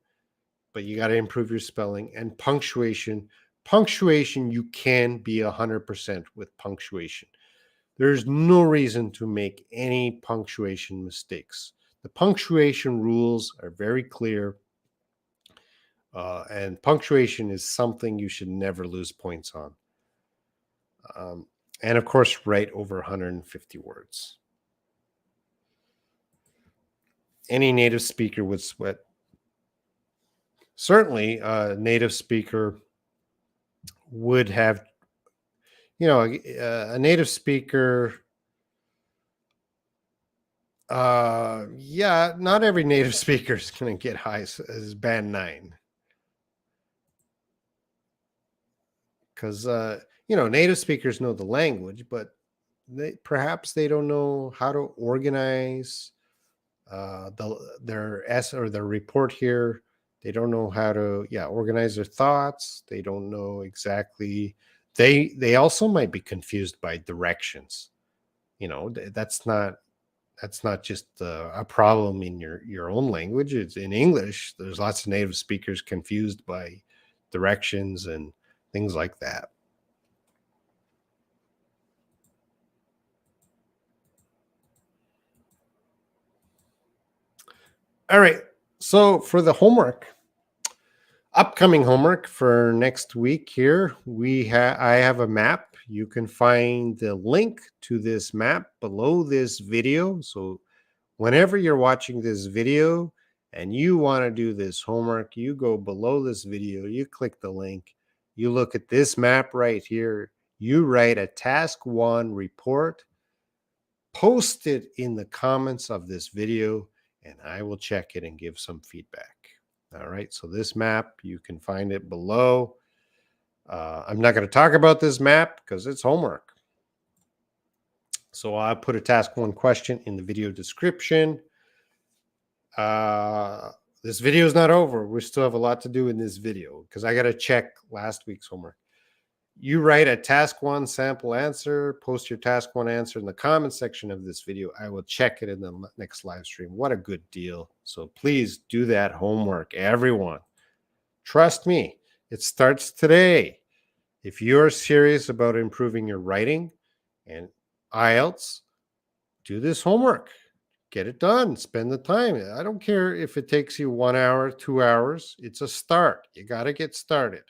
[SPEAKER 1] but you got to improve your spelling. And punctuation, you can be 100% with punctuation. There's no reason to make any punctuation mistakes. The punctuation rules are very clear, and punctuation is something you should never lose points on. And of course, write over 150 words. Any native speaker would sweat. Certainly, a native speaker would have, a native speaker. Yeah, not every native speaker is going to get high as band 9. Because, native speakers know the language, but perhaps they don't know how to organize their report here. They don't know how to organize their thoughts. They don't know exactly. They also might be confused by directions. That's not just a problem in your own language. It's in English. There's lots of native speakers confused by directions and things like that. All right. So for the upcoming homework for next week here, I have a map. You can find the link to this map below this video. So whenever you're watching this video and you want to do this homework, you go below this video, you click the link, you look at this map right here, you write a task 1 report, post it in the comments of this video, and I will check it and give some feedback. All right, so this map, you can find it below. I'm not going to talk about this map because it's homework. So I'll put a task 1 question in the video description. This video is not over. We still have a lot to do in this video because I got to check last week's homework. You write a task 1 sample answer, post your task 1 answer in the comment section of this video. I will check it in the next live stream. What a good deal. So please do that homework, everyone. Trust me, it starts today. If you're serious about improving your writing and IELTS, do this homework. Get it done. Spend the time. I don't care if it takes you 1 hour, 2 hours. It's a start. You got to get started.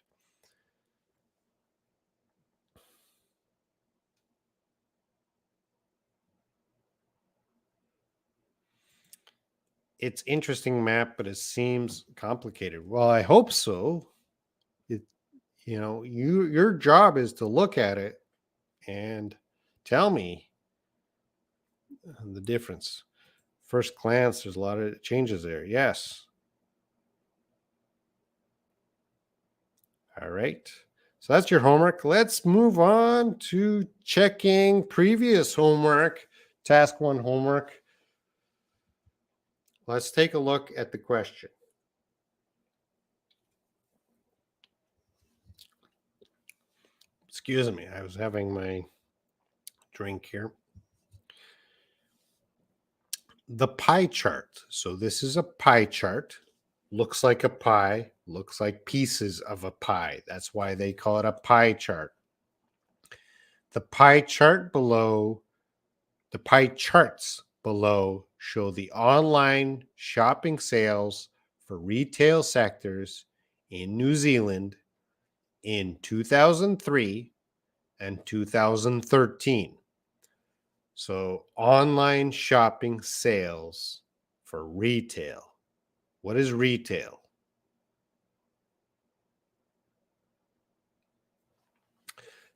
[SPEAKER 1] It's interesting map, but it seems complicated. Well, I hope so. Your job is to look at it and tell me the difference. First glance, there's a lot of changes there. Yes. All right. So that's your homework. Let's move on to checking previous homework, task 1 homework. Let's take a look at the question. Excuse me, I was having my drink here. The pie chart. So this is a pie chart. Looks like a pie, looks like pieces of a pie. That's why they call it a pie chart. The pie charts below show the online shopping sales for retail sectors in New Zealand in 2003 and 2013. So online shopping sales for retail. What is retail?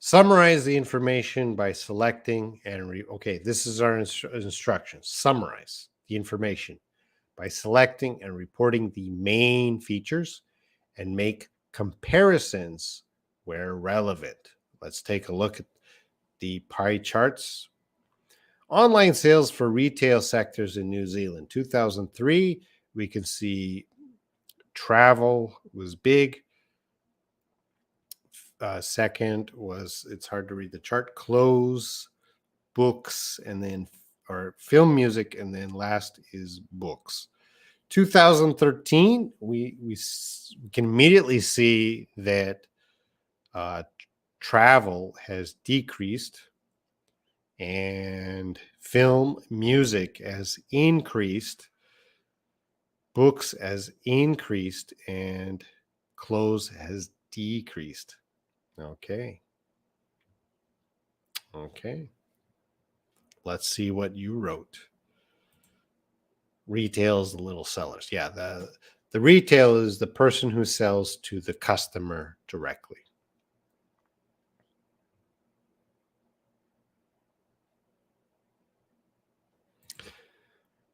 [SPEAKER 1] Summarize the information by selecting and okay, this is our instructions. Summarize the information by selecting and reporting the main features and make comparisons where relevant. Let's take a look at the pie charts. Online sales for retail sectors in New Zealand. 2003, we can see travel was big. Second was, it's hard to read the chart, clothes, books, and then, or film, music, and then last is books. 2013, we can immediately see that travel has decreased and film, music has increased, books has increased, and clothes has decreased. Okay. Let's see what you wrote. Retail is the little sellers. Yeah, the retail is the person who sells to the customer directly.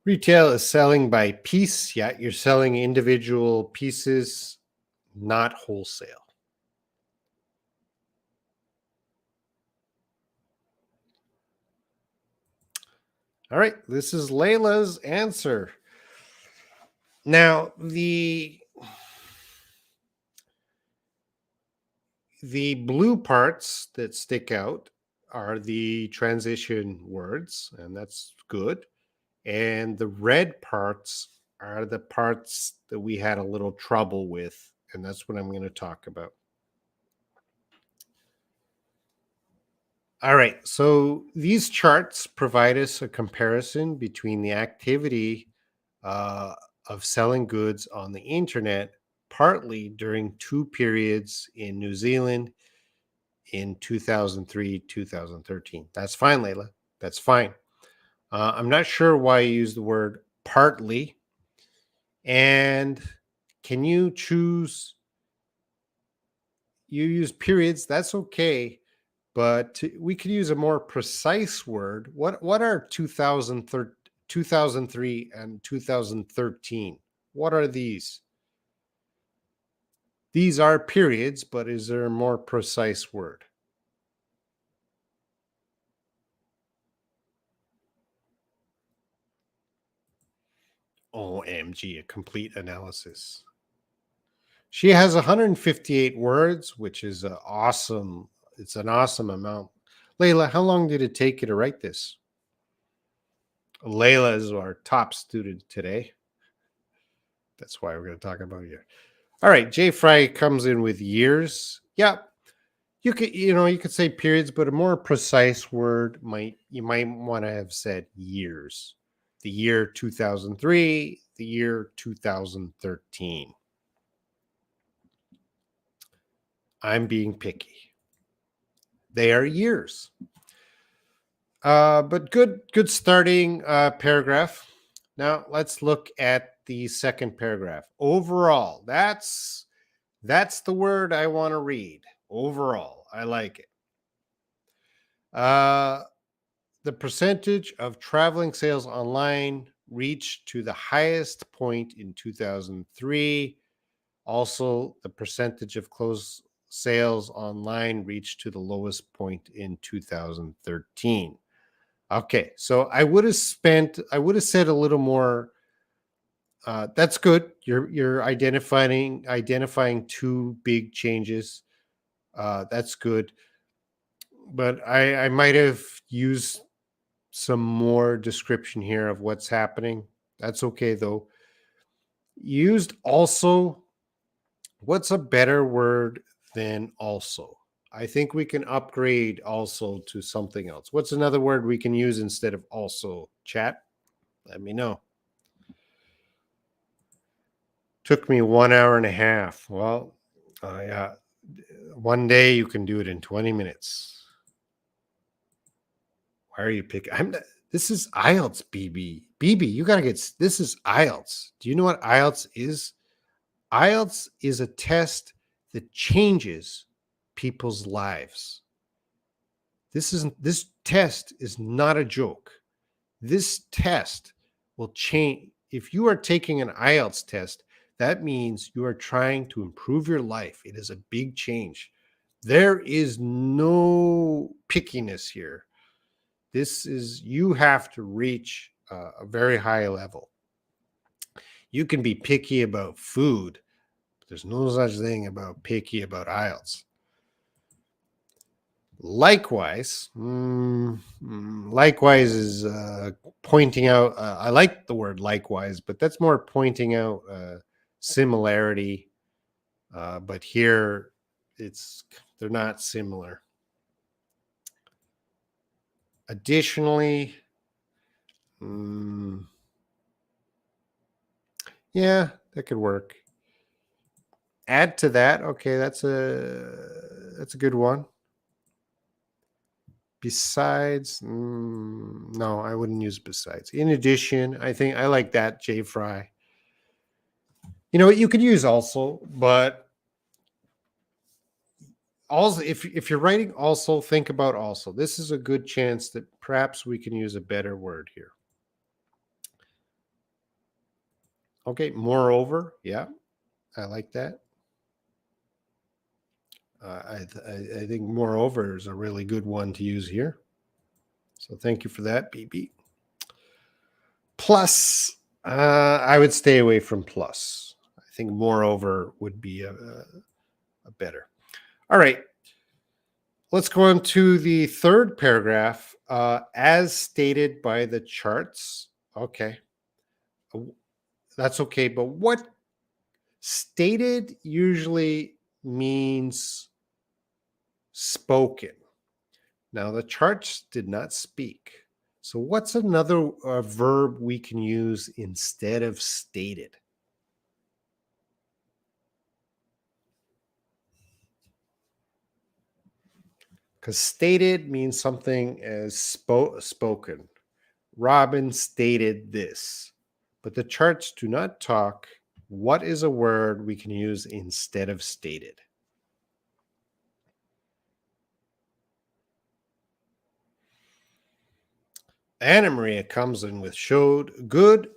[SPEAKER 1] Retail is selling by piece. Yeah, you're selling individual pieces, not wholesale. All right, this is Layla's answer. Now, the blue parts that stick out are the transition words, and that's good. And the red parts are the parts that we had a little trouble with, and that's what I'm going to talk about. All right, so these charts provide us a comparison between the activity of selling goods on the internet, partly during 2 periods in New Zealand in 2003, 2013. That's fine, Layla. That's fine. I'm not sure why you use the word partly. And can you choose? You use periods. That's okay. But we could use a more precise word. What are 2003 2003 and 2013. What are these? These are periods, but is there a more precise word? OMG, a complete analysis. She has 158 words, which is awesome. It's an awesome amount. Layla, how long did it take you to write this? Layla is our top student today. That's why we're going to talk about you. All right, J. Fry comes in with years. Yeah, you could say periods, but a more precise word might want to have said years. The year 2003, the year 2013. I'm being picky. They are years. But good starting paragraph. Now let's look at the second paragraph. Overall, that's the word I want to read. Overall, I like it. The percentage of traveling sales online reached to the highest point in 2003. Also, the percentage of closed sales online reached to the lowest point in 2013. Okay, so I would have said a little more. That's good. You're identifying two big changes. That's good. But I might have used some more description here of what's happening. That's okay though. Used also. What's a better word than also? I think we can upgrade also to something else. What's another word we can use instead of also? Chat, let me know. Took me 1 hour and a half. Well, yeah. One day you can do it in 20 minutes. Why are you picking? This is Ielts, BB. BB, you gotta get. This is Ielts. Do you know what Ielts is? Ielts is a test that changes people's lives. This test is not a joke. This test will change. If you are taking an IELTS test, that means you are trying to improve your life. It is a big change. There is no pickiness here. You have to reach a very high level. You can be picky about food, but there's no such thing about picky about IELTS. Likewise, likewise is pointing out. I like the word likewise, but that's more pointing out similarity. But here, they're not similar. Additionally, yeah, that could work. Add to that. Okay, that's a good one. Besides, no, I wouldn't use besides. In addition, I think I like that, J. Fry. You know what? You could use also, but also if you're writing also, think about also. This is a good chance that perhaps we can use a better word here. Okay, moreover, yeah, I like that. I think moreover is a really good one to use here. So thank you for that, BB. Plus, I would stay away from plus. I think moreover would be a better. All right. Let's go on to the third paragraph. As stated by the charts. Okay. That's okay. But what stated usually means spoken. Now, the charts did not speak. So, what's another verb we can use instead of stated? Because stated means something as spoken. Robin stated this. But the charts do not talk. What is a word we can use instead of stated? Anna Maria comes in with showed. Good.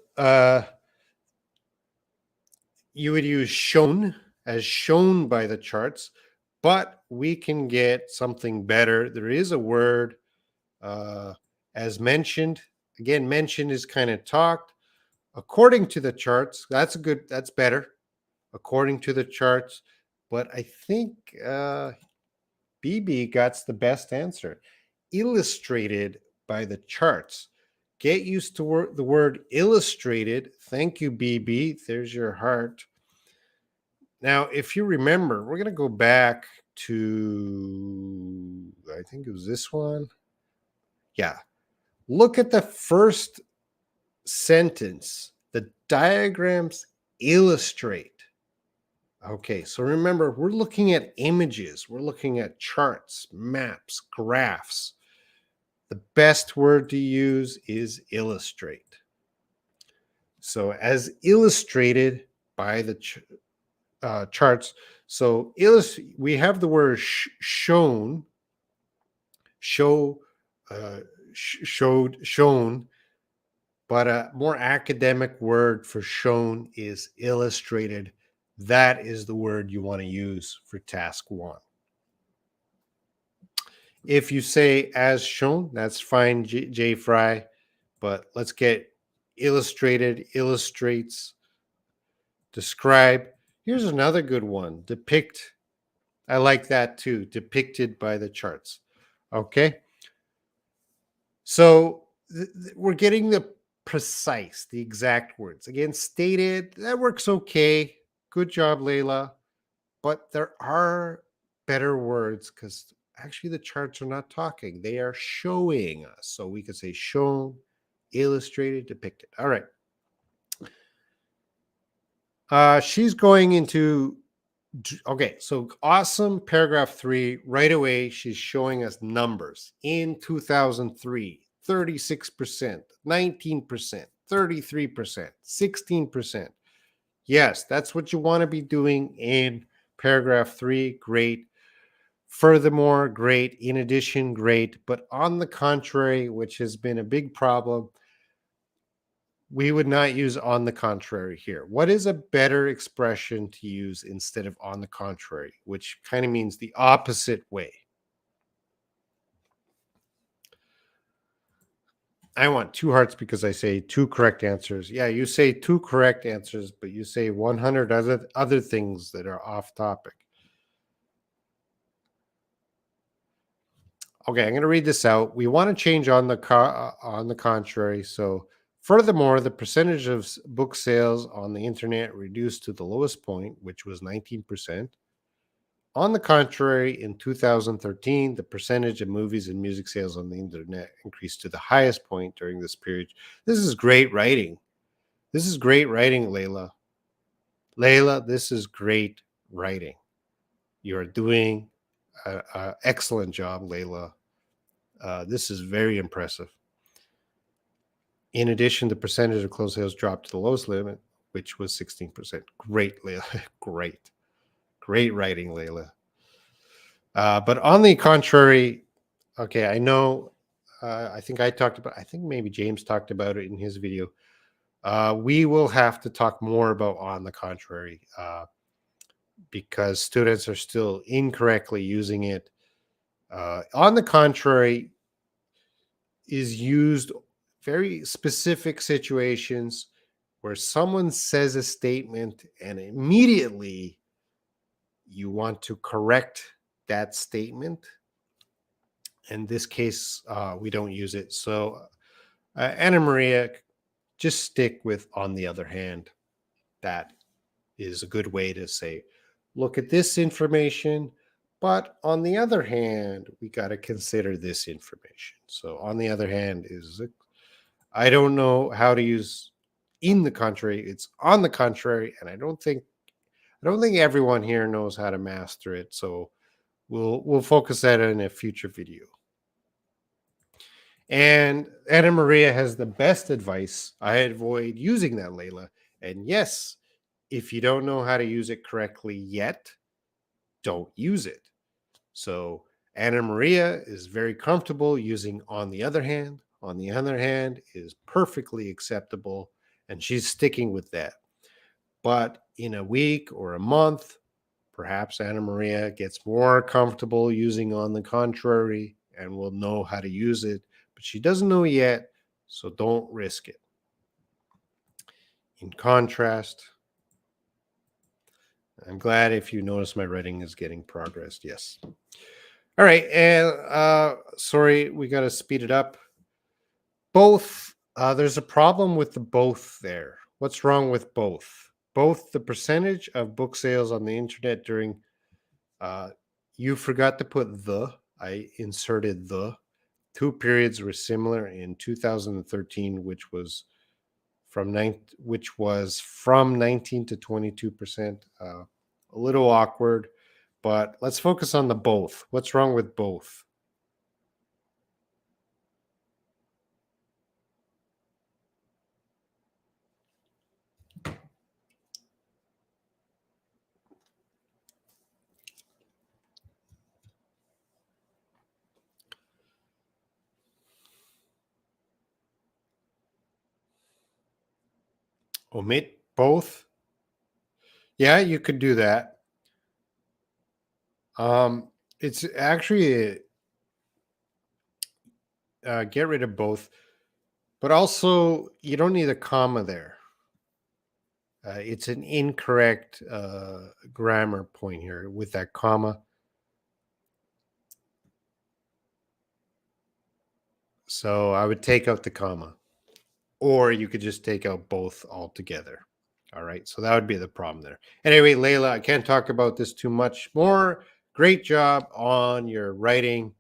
[SPEAKER 1] You would use shown as shown by the charts, but we can get something better. There is a word uh, as mentioned. Again, mentioned is kind of talked. According to the charts, that's better. According to the charts, but I think BB got the best answer. Illustrated by the charts. Get used to the word illustrated. Thank you, BB. There's your heart. Now, if you remember, we're going to go back to, I think it was this one. Yeah. Look at the first sentence. The diagrams illustrate. Okay, so remember, we're looking at images, we're looking at charts, maps, graphs. The best word to use is illustrate. So, as illustrated by the charts, so we have the word shown, shown, but a more academic word for shown is illustrated. That is the word you want to use for task 1. If you say as shown, that's fine, J Fry, but let's get illustrated, illustrates, describe. Here's another good one, depict. I like that too, depicted by the charts. Okay. So we're getting the precise, the exact words. Again, stated, that works okay. Good job, Layla. But there are better words because actually the charts are not talking. They are showing us. So we could say shown, illustrated, depicted. All right. She's going into, okay, so awesome. Paragraph 3, right away, she's showing us numbers. In 2003, 36%, 19%, 33%, 16%. Yes, that's what you want to be doing in paragraph 3. Great. Furthermore, great. In addition, great. But on the contrary, which has been a big problem, we would not use on the contrary here. What is a better expression to use instead of on the contrary, which kind of means the opposite way? I want 2 hearts because I say 2 correct answers. Yeah, you say 2 correct answers, but you say 100 other things that are off topic. Okay, I'm going to read this out. We want to change on the contrary. So, furthermore, the percentage of book sales on the internet reduced to the lowest point, which was 19%. On the contrary, in 2013, the percentage of movies and music sales on the internet increased to the highest point during this period. This is great writing. This is great writing, Layla. Layla, this is great writing. You're doing an excellent job, Layla. This is very impressive. In addition, the percentage of closed sales dropped to the lowest limit, which was 16%. Great, Layla. Great. Great writing, Layla. But on the contrary, okay, I know, I think maybe James talked about it in his video. We will have to talk more about on the contrary because students are still incorrectly using it. On the contrary is used very specific situations where someone says a statement and immediately you want to correct that statement. In this case, we don't use it. So, Anna Maria, just stick with on the other hand. That is a good way to say, look at this information, but on the other hand, we got to consider this information. So, on the other hand, I don't know how to use in the contrary. It's on the contrary, and I don't think everyone here knows how to master it. So, we'll focus that in a future video. And Anna Maria has the best advice. I avoid using that, Layla. And yes, if you don't know how to use it correctly yet, don't use it. So Anna Maria is very comfortable using on the other hand, on the other hand, is perfectly acceptable, and she's sticking with that. But in a week or a month, perhaps Anna Maria gets more comfortable using on the contrary and will know how to use it, but she doesn't know yet, so don't risk it. In contrast, I'm glad if you notice my writing is getting progress. Yes. All right. And sorry, we got to speed it up. Both, there's a problem with the both there. What's wrong with both? Both the percentage of book sales on the internet during, uh, you forgot to put the, I inserted the. Two periods were similar in 2013, which was from 19 to 22%. A little awkward, but let's focus on the both. What's wrong with both? Omit both? Yeah, you could do that. It's actually get rid of both, but also you don't need a comma there. It's an incorrect grammar point here with that comma. So I would take out the comma, or you could just take out both altogether. All right. So that would be the problem there. Anyway, Layla, I can't talk about this too much more. Great job on your writing,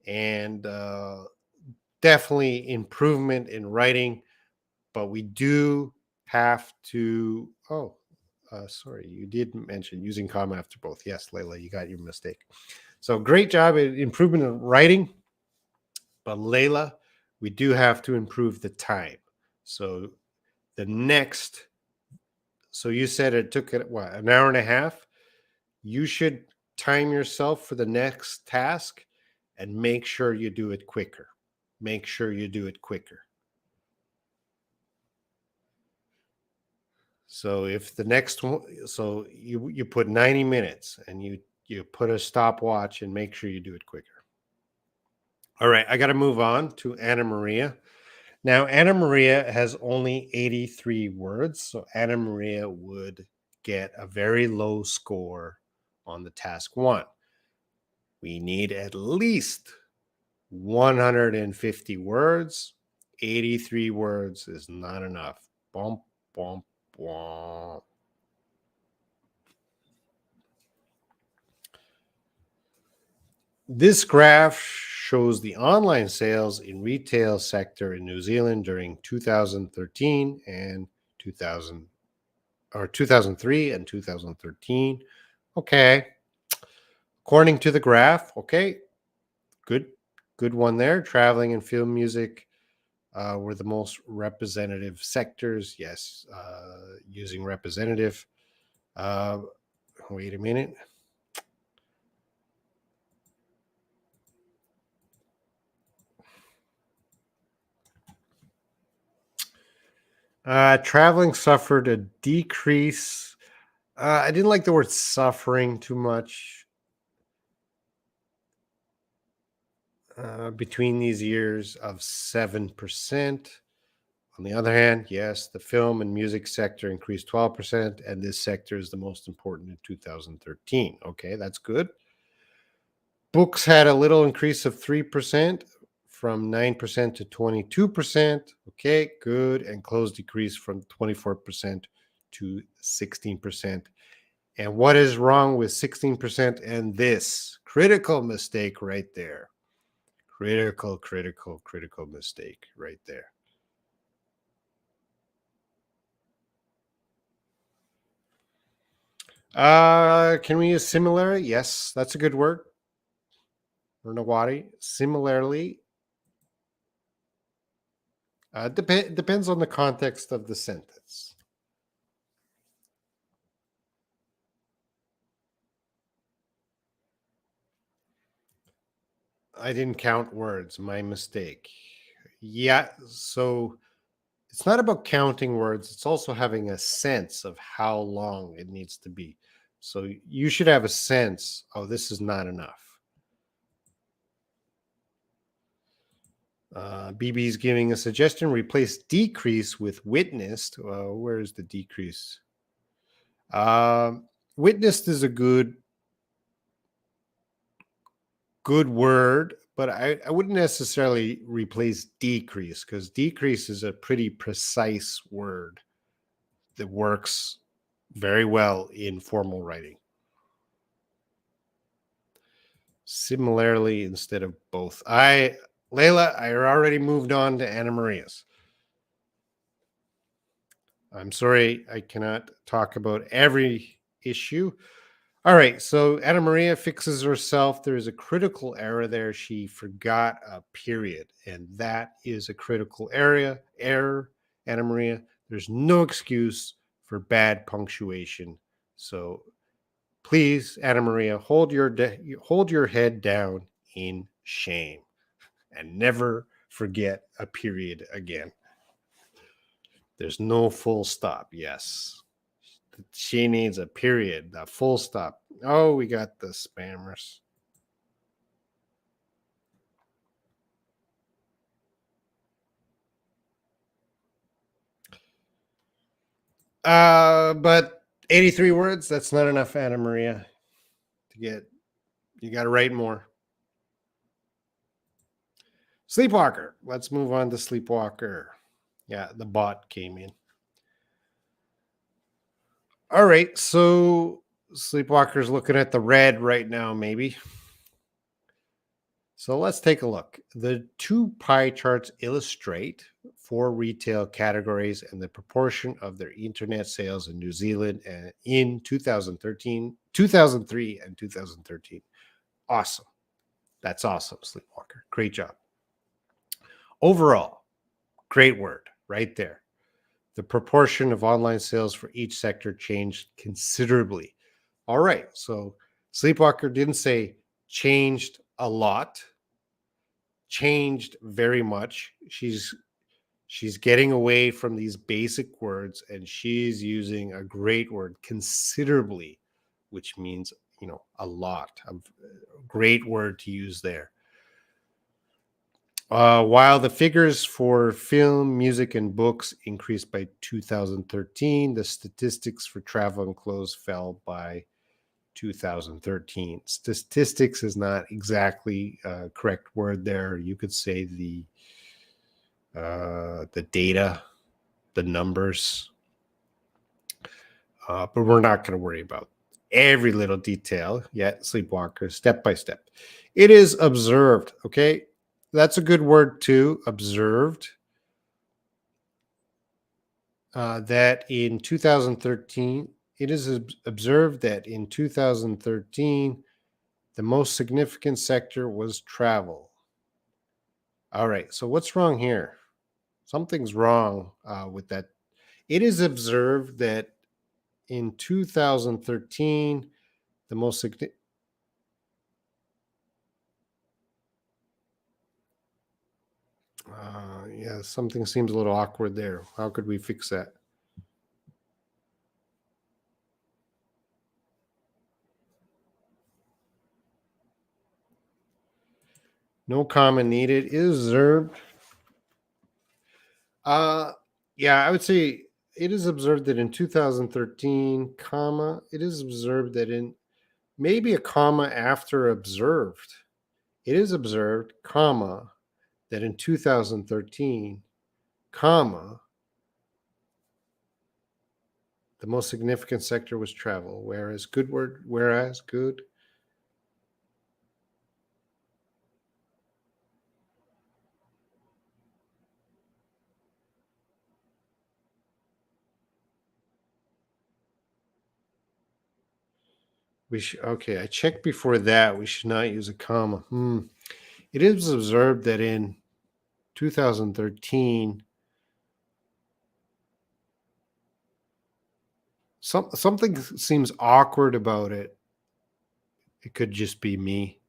[SPEAKER 1] and definitely improvement in writing. But we do have to. Oh, sorry. You did mention using comma after both. Yes, Layla, you got your mistake. So great job at improvement in writing. But Layla, we do have to improve the time. So the next, so you said it took it what, an hour and a half? You should time yourself for the next task and make sure you do it quicker. Make sure you do it quicker. So if the next one, so you put 90 minutes and you put a stopwatch and make sure you do it quicker. All right, I got to move on to Anna Maria. Now, Anna Maria has only 83 words, so Anna Maria would get a very low score on the task one. We need at least 150 words. 83 words is not enough. Bump, bump, bump. This graph shows the online sales in retail sector in New Zealand during 2013 and 2000 or 2003 and 2013. Okay. According to the graph, okay, good, good one there. Traveling and film music were the most representative sectors. Yes, using representative. Uh, Wait a minute. Traveling suffered a decrease. I didn't like the word suffering too much between these years of 7%. On the other hand, yes, the film and music sector increased 12%, and this sector is the most important in 2013. Okay, that's good. Books had a little increase of 3% from 9% to 22%. Okay, good. And clothes decreased from 24% to 16%. And what is wrong with 16% and this? Critical mistake right there. Critical mistake right there. Can we use similarly? Yes, that's a good word. Nawadi. Similarly, depends on the context of the sentence. I didn't count words. My mistake. Yeah. So it's not about counting words, it's also having a sense of how long it needs to be. So you should have a sense, oh, this is not enough. BB is giving a suggestion: replace decrease with witnessed. Where is the decrease? Witnessed is a good word, but I wouldn't necessarily replace decrease because decrease is a pretty precise word that works very well in formal writing. Similarly, instead of both. Layla, I already moved on to Anna Maria's. I'm sorry, I cannot talk about every issue. All right, so Anna Maria fixes herself. There is a critical error there. She forgot a period, and that is a critical error. Anna Maria, there's no excuse for bad punctuation. So please, Anna Maria, hold your head down in shame and never forget a period again. There's no full stop. Yes. She needs a period, a full stop. Oh, we got the spammers. But 83 words, that's not enough, Anna Maria, to get. You got to write more. Sleepwalker. Let's move on to Sleepwalker. Yeah, the bot came in. All right, so Sleepwalker's looking at the red right now, maybe. So let's take a look. The two pie charts illustrate four retail categories and the proportion of their internet sales in New Zealand and in 2013, 2003, and 2013. Awesome. That's awesome, Sleepwalker. Great job. Overall, great word right there. The proportion of online sales for each sector changed considerably. All right. So Sleepwalker didn't say changed a lot, changed very much. She's getting away from these basic words and she's using a great word, considerably, which means, a lot. A great word to use there. While the figures for film, music, and books increased by 2013, the statistics for travel and clothes fell by 2013. Statistics is not exactly a correct word there. You could say the data, the numbers, but we're not going to worry about every little detail yet. Sleepwalker, step by step. It is observed. Okay, that's a good word too. Observed. That in 2013, it is observed that in 2013, the most significant sector was travel. All right, so what's wrong here? Something's wrong with that. It is observed that in 2013, the most significant. Yeah, something seems a little awkward there. How could we fix that? No comment needed. It is observed. Uh, yeah, I would say it is observed that in 2013, comma, it is observed that in maybe a comma after observed. It is observed, comma, that in 2013, comma, the most significant sector was travel, whereas good. Okay, I checked before that. We should not use a comma. It is observed that in 2013, something seems awkward about it. It could just be me.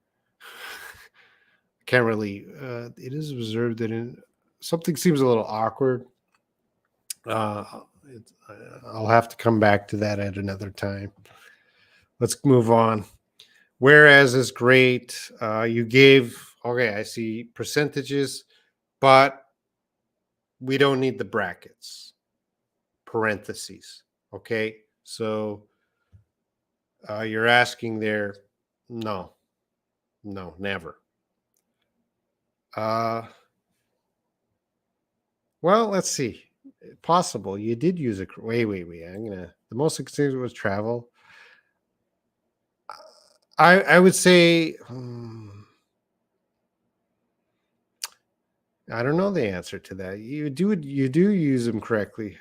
[SPEAKER 1] Can't really. It is observed that in something seems a little awkward. Uh, I'll have to come back to that at another time. Let's move on. Whereas is great. You gave, okay, I see percentages, but we don't need the brackets, parentheses. Okay. So you're asking there, no, no, never. Uh, well, let's see. Possible. You did use a, wait. The most expensive was travel. I would say, I don't know the answer to that. You do use them correctly.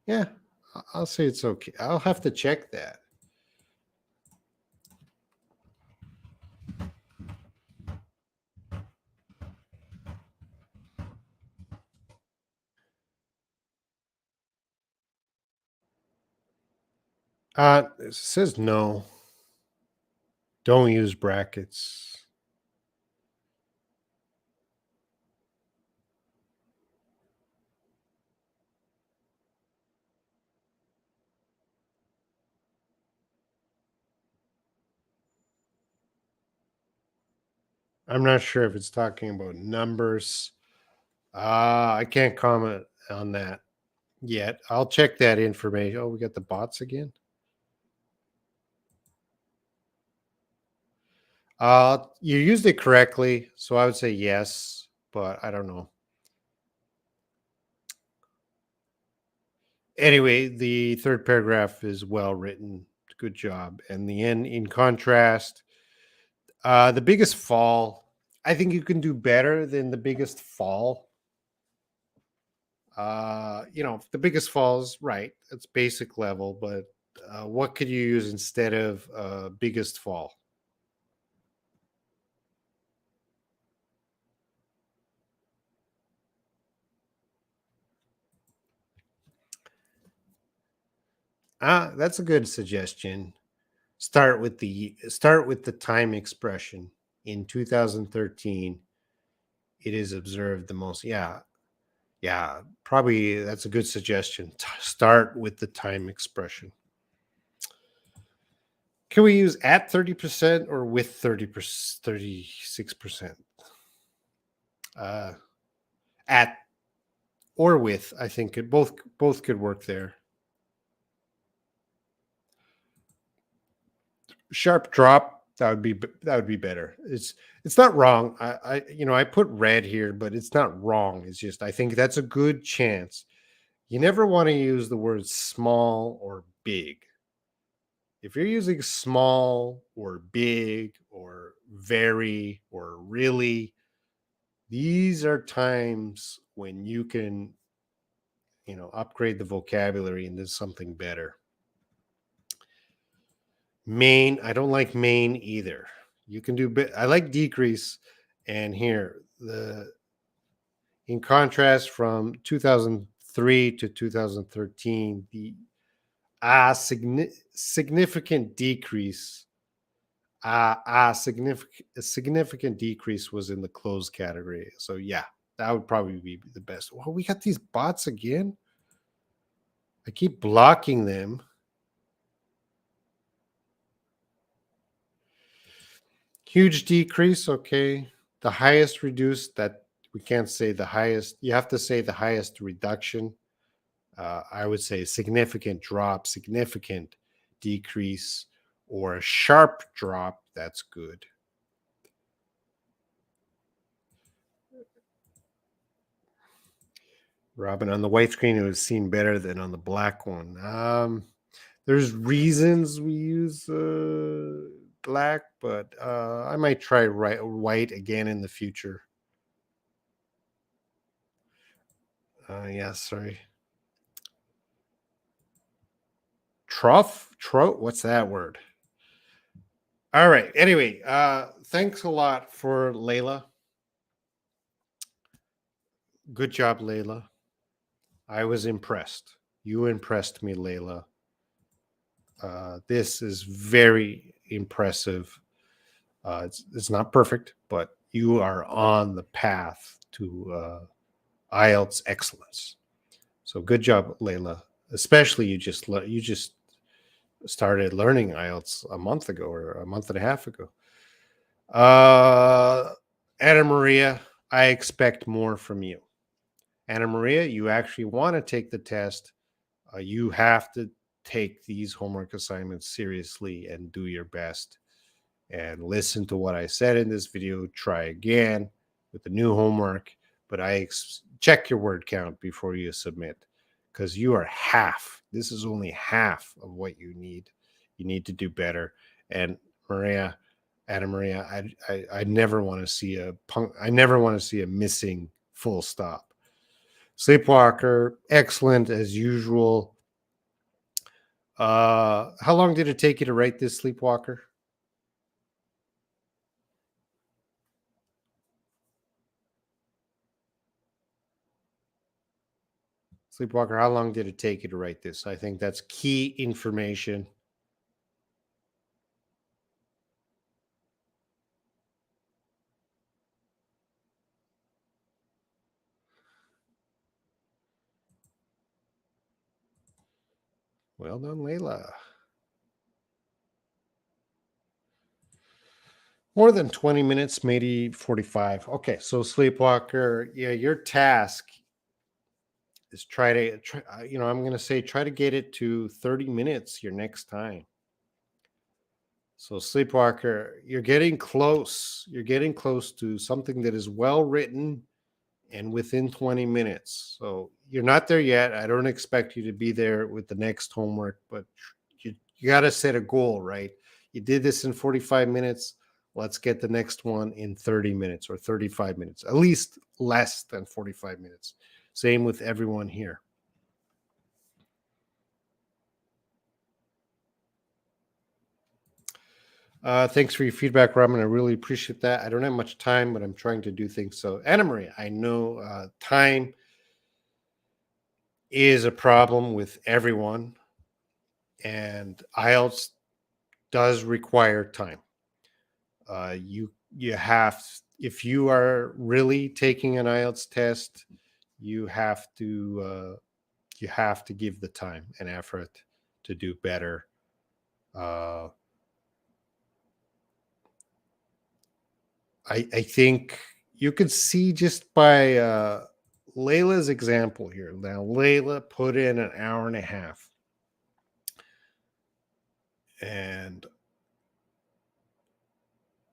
[SPEAKER 1] Yeah, I'll say it's okay. I'll have to check that. It says no. Don't use brackets. I'm not sure if it's talking about numbers. I can't comment on that yet. I'll check that information. Oh, we got the bots again. You used it correctly, so I would say yes, but I don't know. Anyway, the third paragraph is well written. Good job. And the end, in contrast, the biggest fall. I think you can do better than the biggest fall. The biggest fall is right. It's basic level, but what could you use instead of biggest fall? That's a good suggestion. Start with the time expression. In 2013, it is observed the most. Yeah, yeah, probably that's a good suggestion. Start with the time expression. Can we use at 30% or with 30%, 36%? Uh, at or with, I think it both could work there. Sharp drop, that would be better. It's not wrong. I put red here, but it's not wrong. It's just I think that's a good chance. You never want to use the words small or big. If you're using small or big or very or really, these are times when you can, upgrade the vocabulary into something better. Main, I don't like main either. You can do bit. I like decrease, and here the in contrast from 2003 to 2013, the significant decrease. A significant decrease was in the closed category. So yeah, that would probably be the best. Well, we got these bots again. I keep blocking them. Huge decrease. Okay. The highest reduced, that we can't say the highest. You have to say the highest reduction. I would say significant drop, significant decrease, or a sharp drop. That's good. Robin, on the white screen, it was seen better than on the black one. There's reasons we use black, but I might try white again in the future. Yeah, sorry. What's that word? All right. Anyway, thanks a lot for Layla. Good job, Layla. I was impressed. You impressed me, Layla. This is very impressive. It's not perfect, but you are on the path to IELTS excellence. So good job, Layla. Especially you just started learning IELTS a month ago or a month and a half ago. Uh, Anna Maria, I expect more from you. Anna Maria, you actually want to take the test. You have to take these homework assignments seriously and do your best. And listen to what I said in this video. Try again with the new homework, but check your word count before you submit because you are half. This is only half of what you need. You need to do better. And Maria, Anna Maria, I never want to see I never want to see a missing full stop. Sleepwalker, excellent as usual. How long did it take you to write this, Sleepwalker? Sleepwalker, how long did it take you to write this? I think that's key information. Well done, Layla. More than 20 minutes, maybe 45. Okay, so Sleepwalker, yeah, your task is I'm going to say try to get it to 30 minutes your next time. So Sleepwalker, you're getting close. You're getting close to something that is well written and within 20 minutes. So you're not there yet. I don't expect you to be there with the next homework, but you got to set a goal, right? You did this in 45 minutes. Let's get the next one in 30 minutes or 35 minutes, at least less than 45 minutes. Same with everyone here. Thanks for your feedback, Robin. I really appreciate that. I don't have much time, but I'm trying to do things. So, Anna Maria, I know time is a problem with everyone, and IELTS does require time. You have, if you are really taking an IELTS test, you have to give the time and effort to do better. Uh, I think you could see just by Layla's example here. Now, Layla put in an hour and a half, and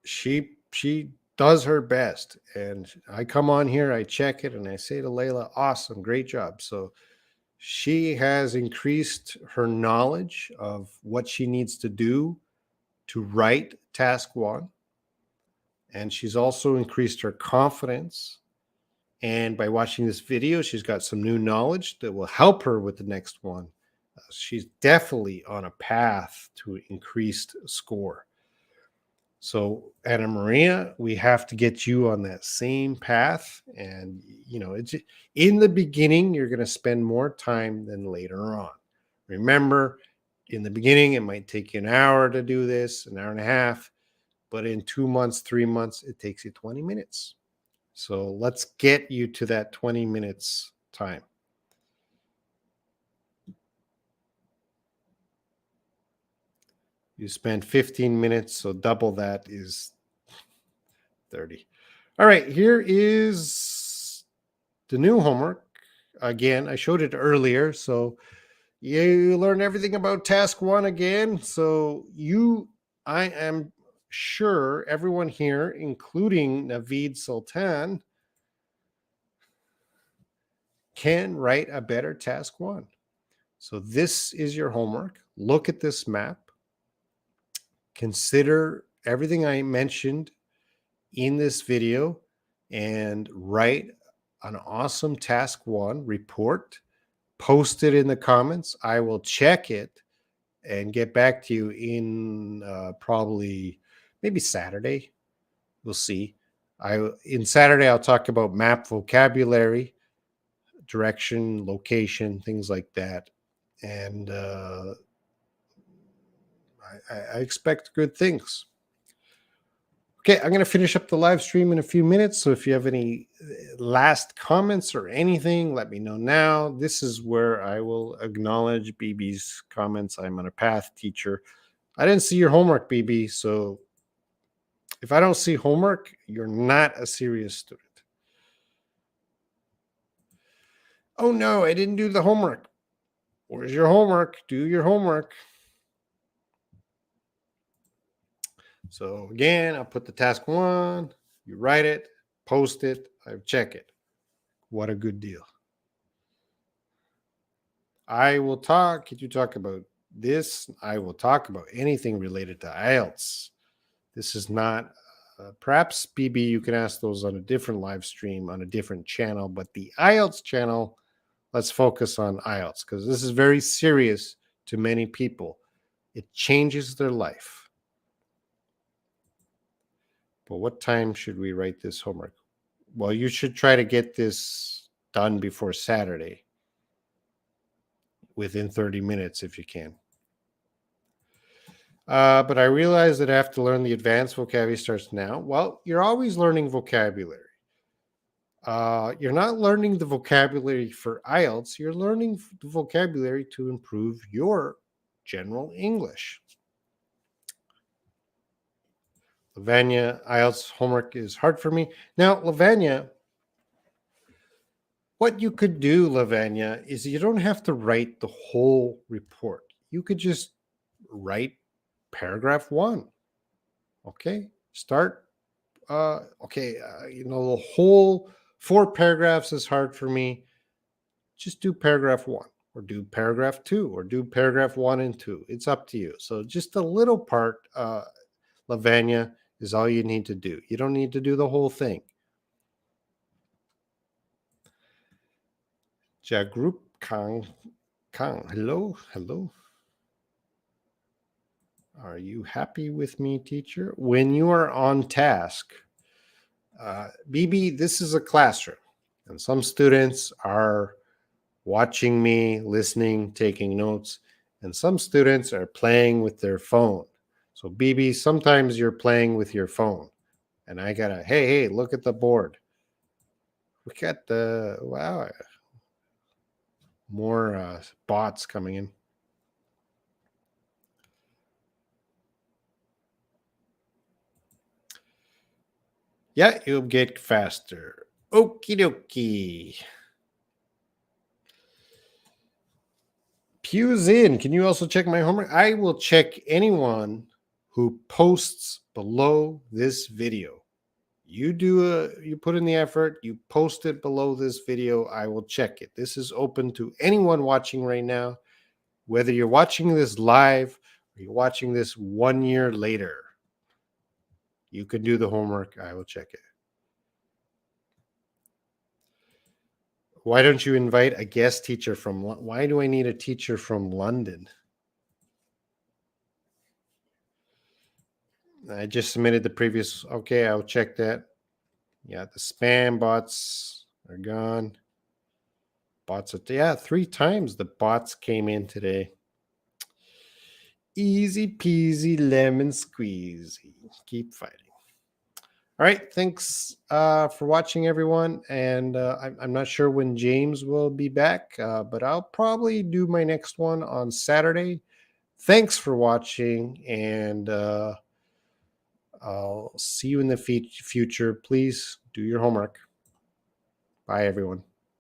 [SPEAKER 1] she does her best. And I come on here, I check it, and I say to Layla, "Awesome, great job." So she has increased her knowledge of what she needs to do to write task one, and she's also increased her confidence. And by watching this video, she's got some new knowledge that will help her with the next one. She's definitely on a path to increased score. So, Anna Maria, we have to get you on that same path. And, it's in the beginning, you're going to spend more time than later on. Remember, in the beginning, it might take you an hour to do this, an hour and a half, but in 2 months, 3 months, it takes you 20 minutes. So let's get you to that 20 minutes time. You spend 15 minutes, so double that is 30. All right, here is the new homework. Again, I showed it earlier, so you learn everything about task one again. So I am sure everyone here, including Naveed Sultan, can write a better task one. So this is your homework. Look at this map. Consider everything I mentioned in this video and write an awesome task one report. Post it in the comments. I will check it and get back to you in probably maybe Saturday. We'll see. In Saturday I'll talk about map vocabulary, direction, location, things like that, and I expect good things. Okay, I'm going to finish up the live stream in a few minutes. So if you have any last comments or anything, let me know now. This is where I will acknowledge BB's comments. I'm on a path teacher. I didn't see your homework, BB. So if I don't see homework, you're not a serious student. Oh no, I didn't do the homework. Where's your homework? Do your homework. So again, I'll put the task 1, you write it, post it, I check it. What a good deal. I will talk. Could you talk about this? I will talk about anything related to Ielts. This is not, perhaps BB, you can ask those on a different live stream on a different channel, but the Ielts channel, let's focus on Ielts because this is very serious to many people. It changes their life. But what time should we write this homework? Well, you should try to get this done before Saturday, within 30 minutes if you can. But I realize that I have to learn the advanced vocabulary starts now. Well, you're always learning vocabulary. You're not learning the vocabulary for IELTS. You're learning the vocabulary to improve your general English. Lavanya, IELTS homework is hard for me. Now, Lavanya, what you could do, Lavanya, is you don't have to write the whole report. You could just write paragraph 1. Okay, start. The whole 4 paragraphs is hard for me. Just do paragraph 1, or do paragraph 2, or do paragraph 1 and 2. It's up to you. So just a little part, Lavanya, is all you need to do. You don't need to do the whole thing. Jagrup Kang, hello. Are you happy with me, teacher? When you are on task, BB, this is a classroom, and some students are watching me, listening, taking notes, and some students are playing with their phone. So, BB, sometimes you're playing with your phone, and I gotta, hey, look at the board. Look at the, wow, more bots coming in. Yeah, you'll get faster. Okie dokie. Pews in. Can you also check my homework? I will check anyone who posts below this video. You put in the effort, you post it below this video, I will check it. This is open to anyone watching right now, whether you're watching this live or you're watching this 1 year later. You can do the homework, I will check it. Why don't you invite a guest teacher from, why do I need a teacher from London? I just submitted the previous, okay, I'll check that. Yeah, the spam bots are gone. Bots are, 3 times the bots came in today. Easy peasy lemon squeezy. Keep fighting. All right, thanks for watching, everyone. And I'm not sure when James will be back, but I'll probably do my next one on Saturday. Thanks for watching, and I'll see you in the future. Please do your homework. Bye, everyone.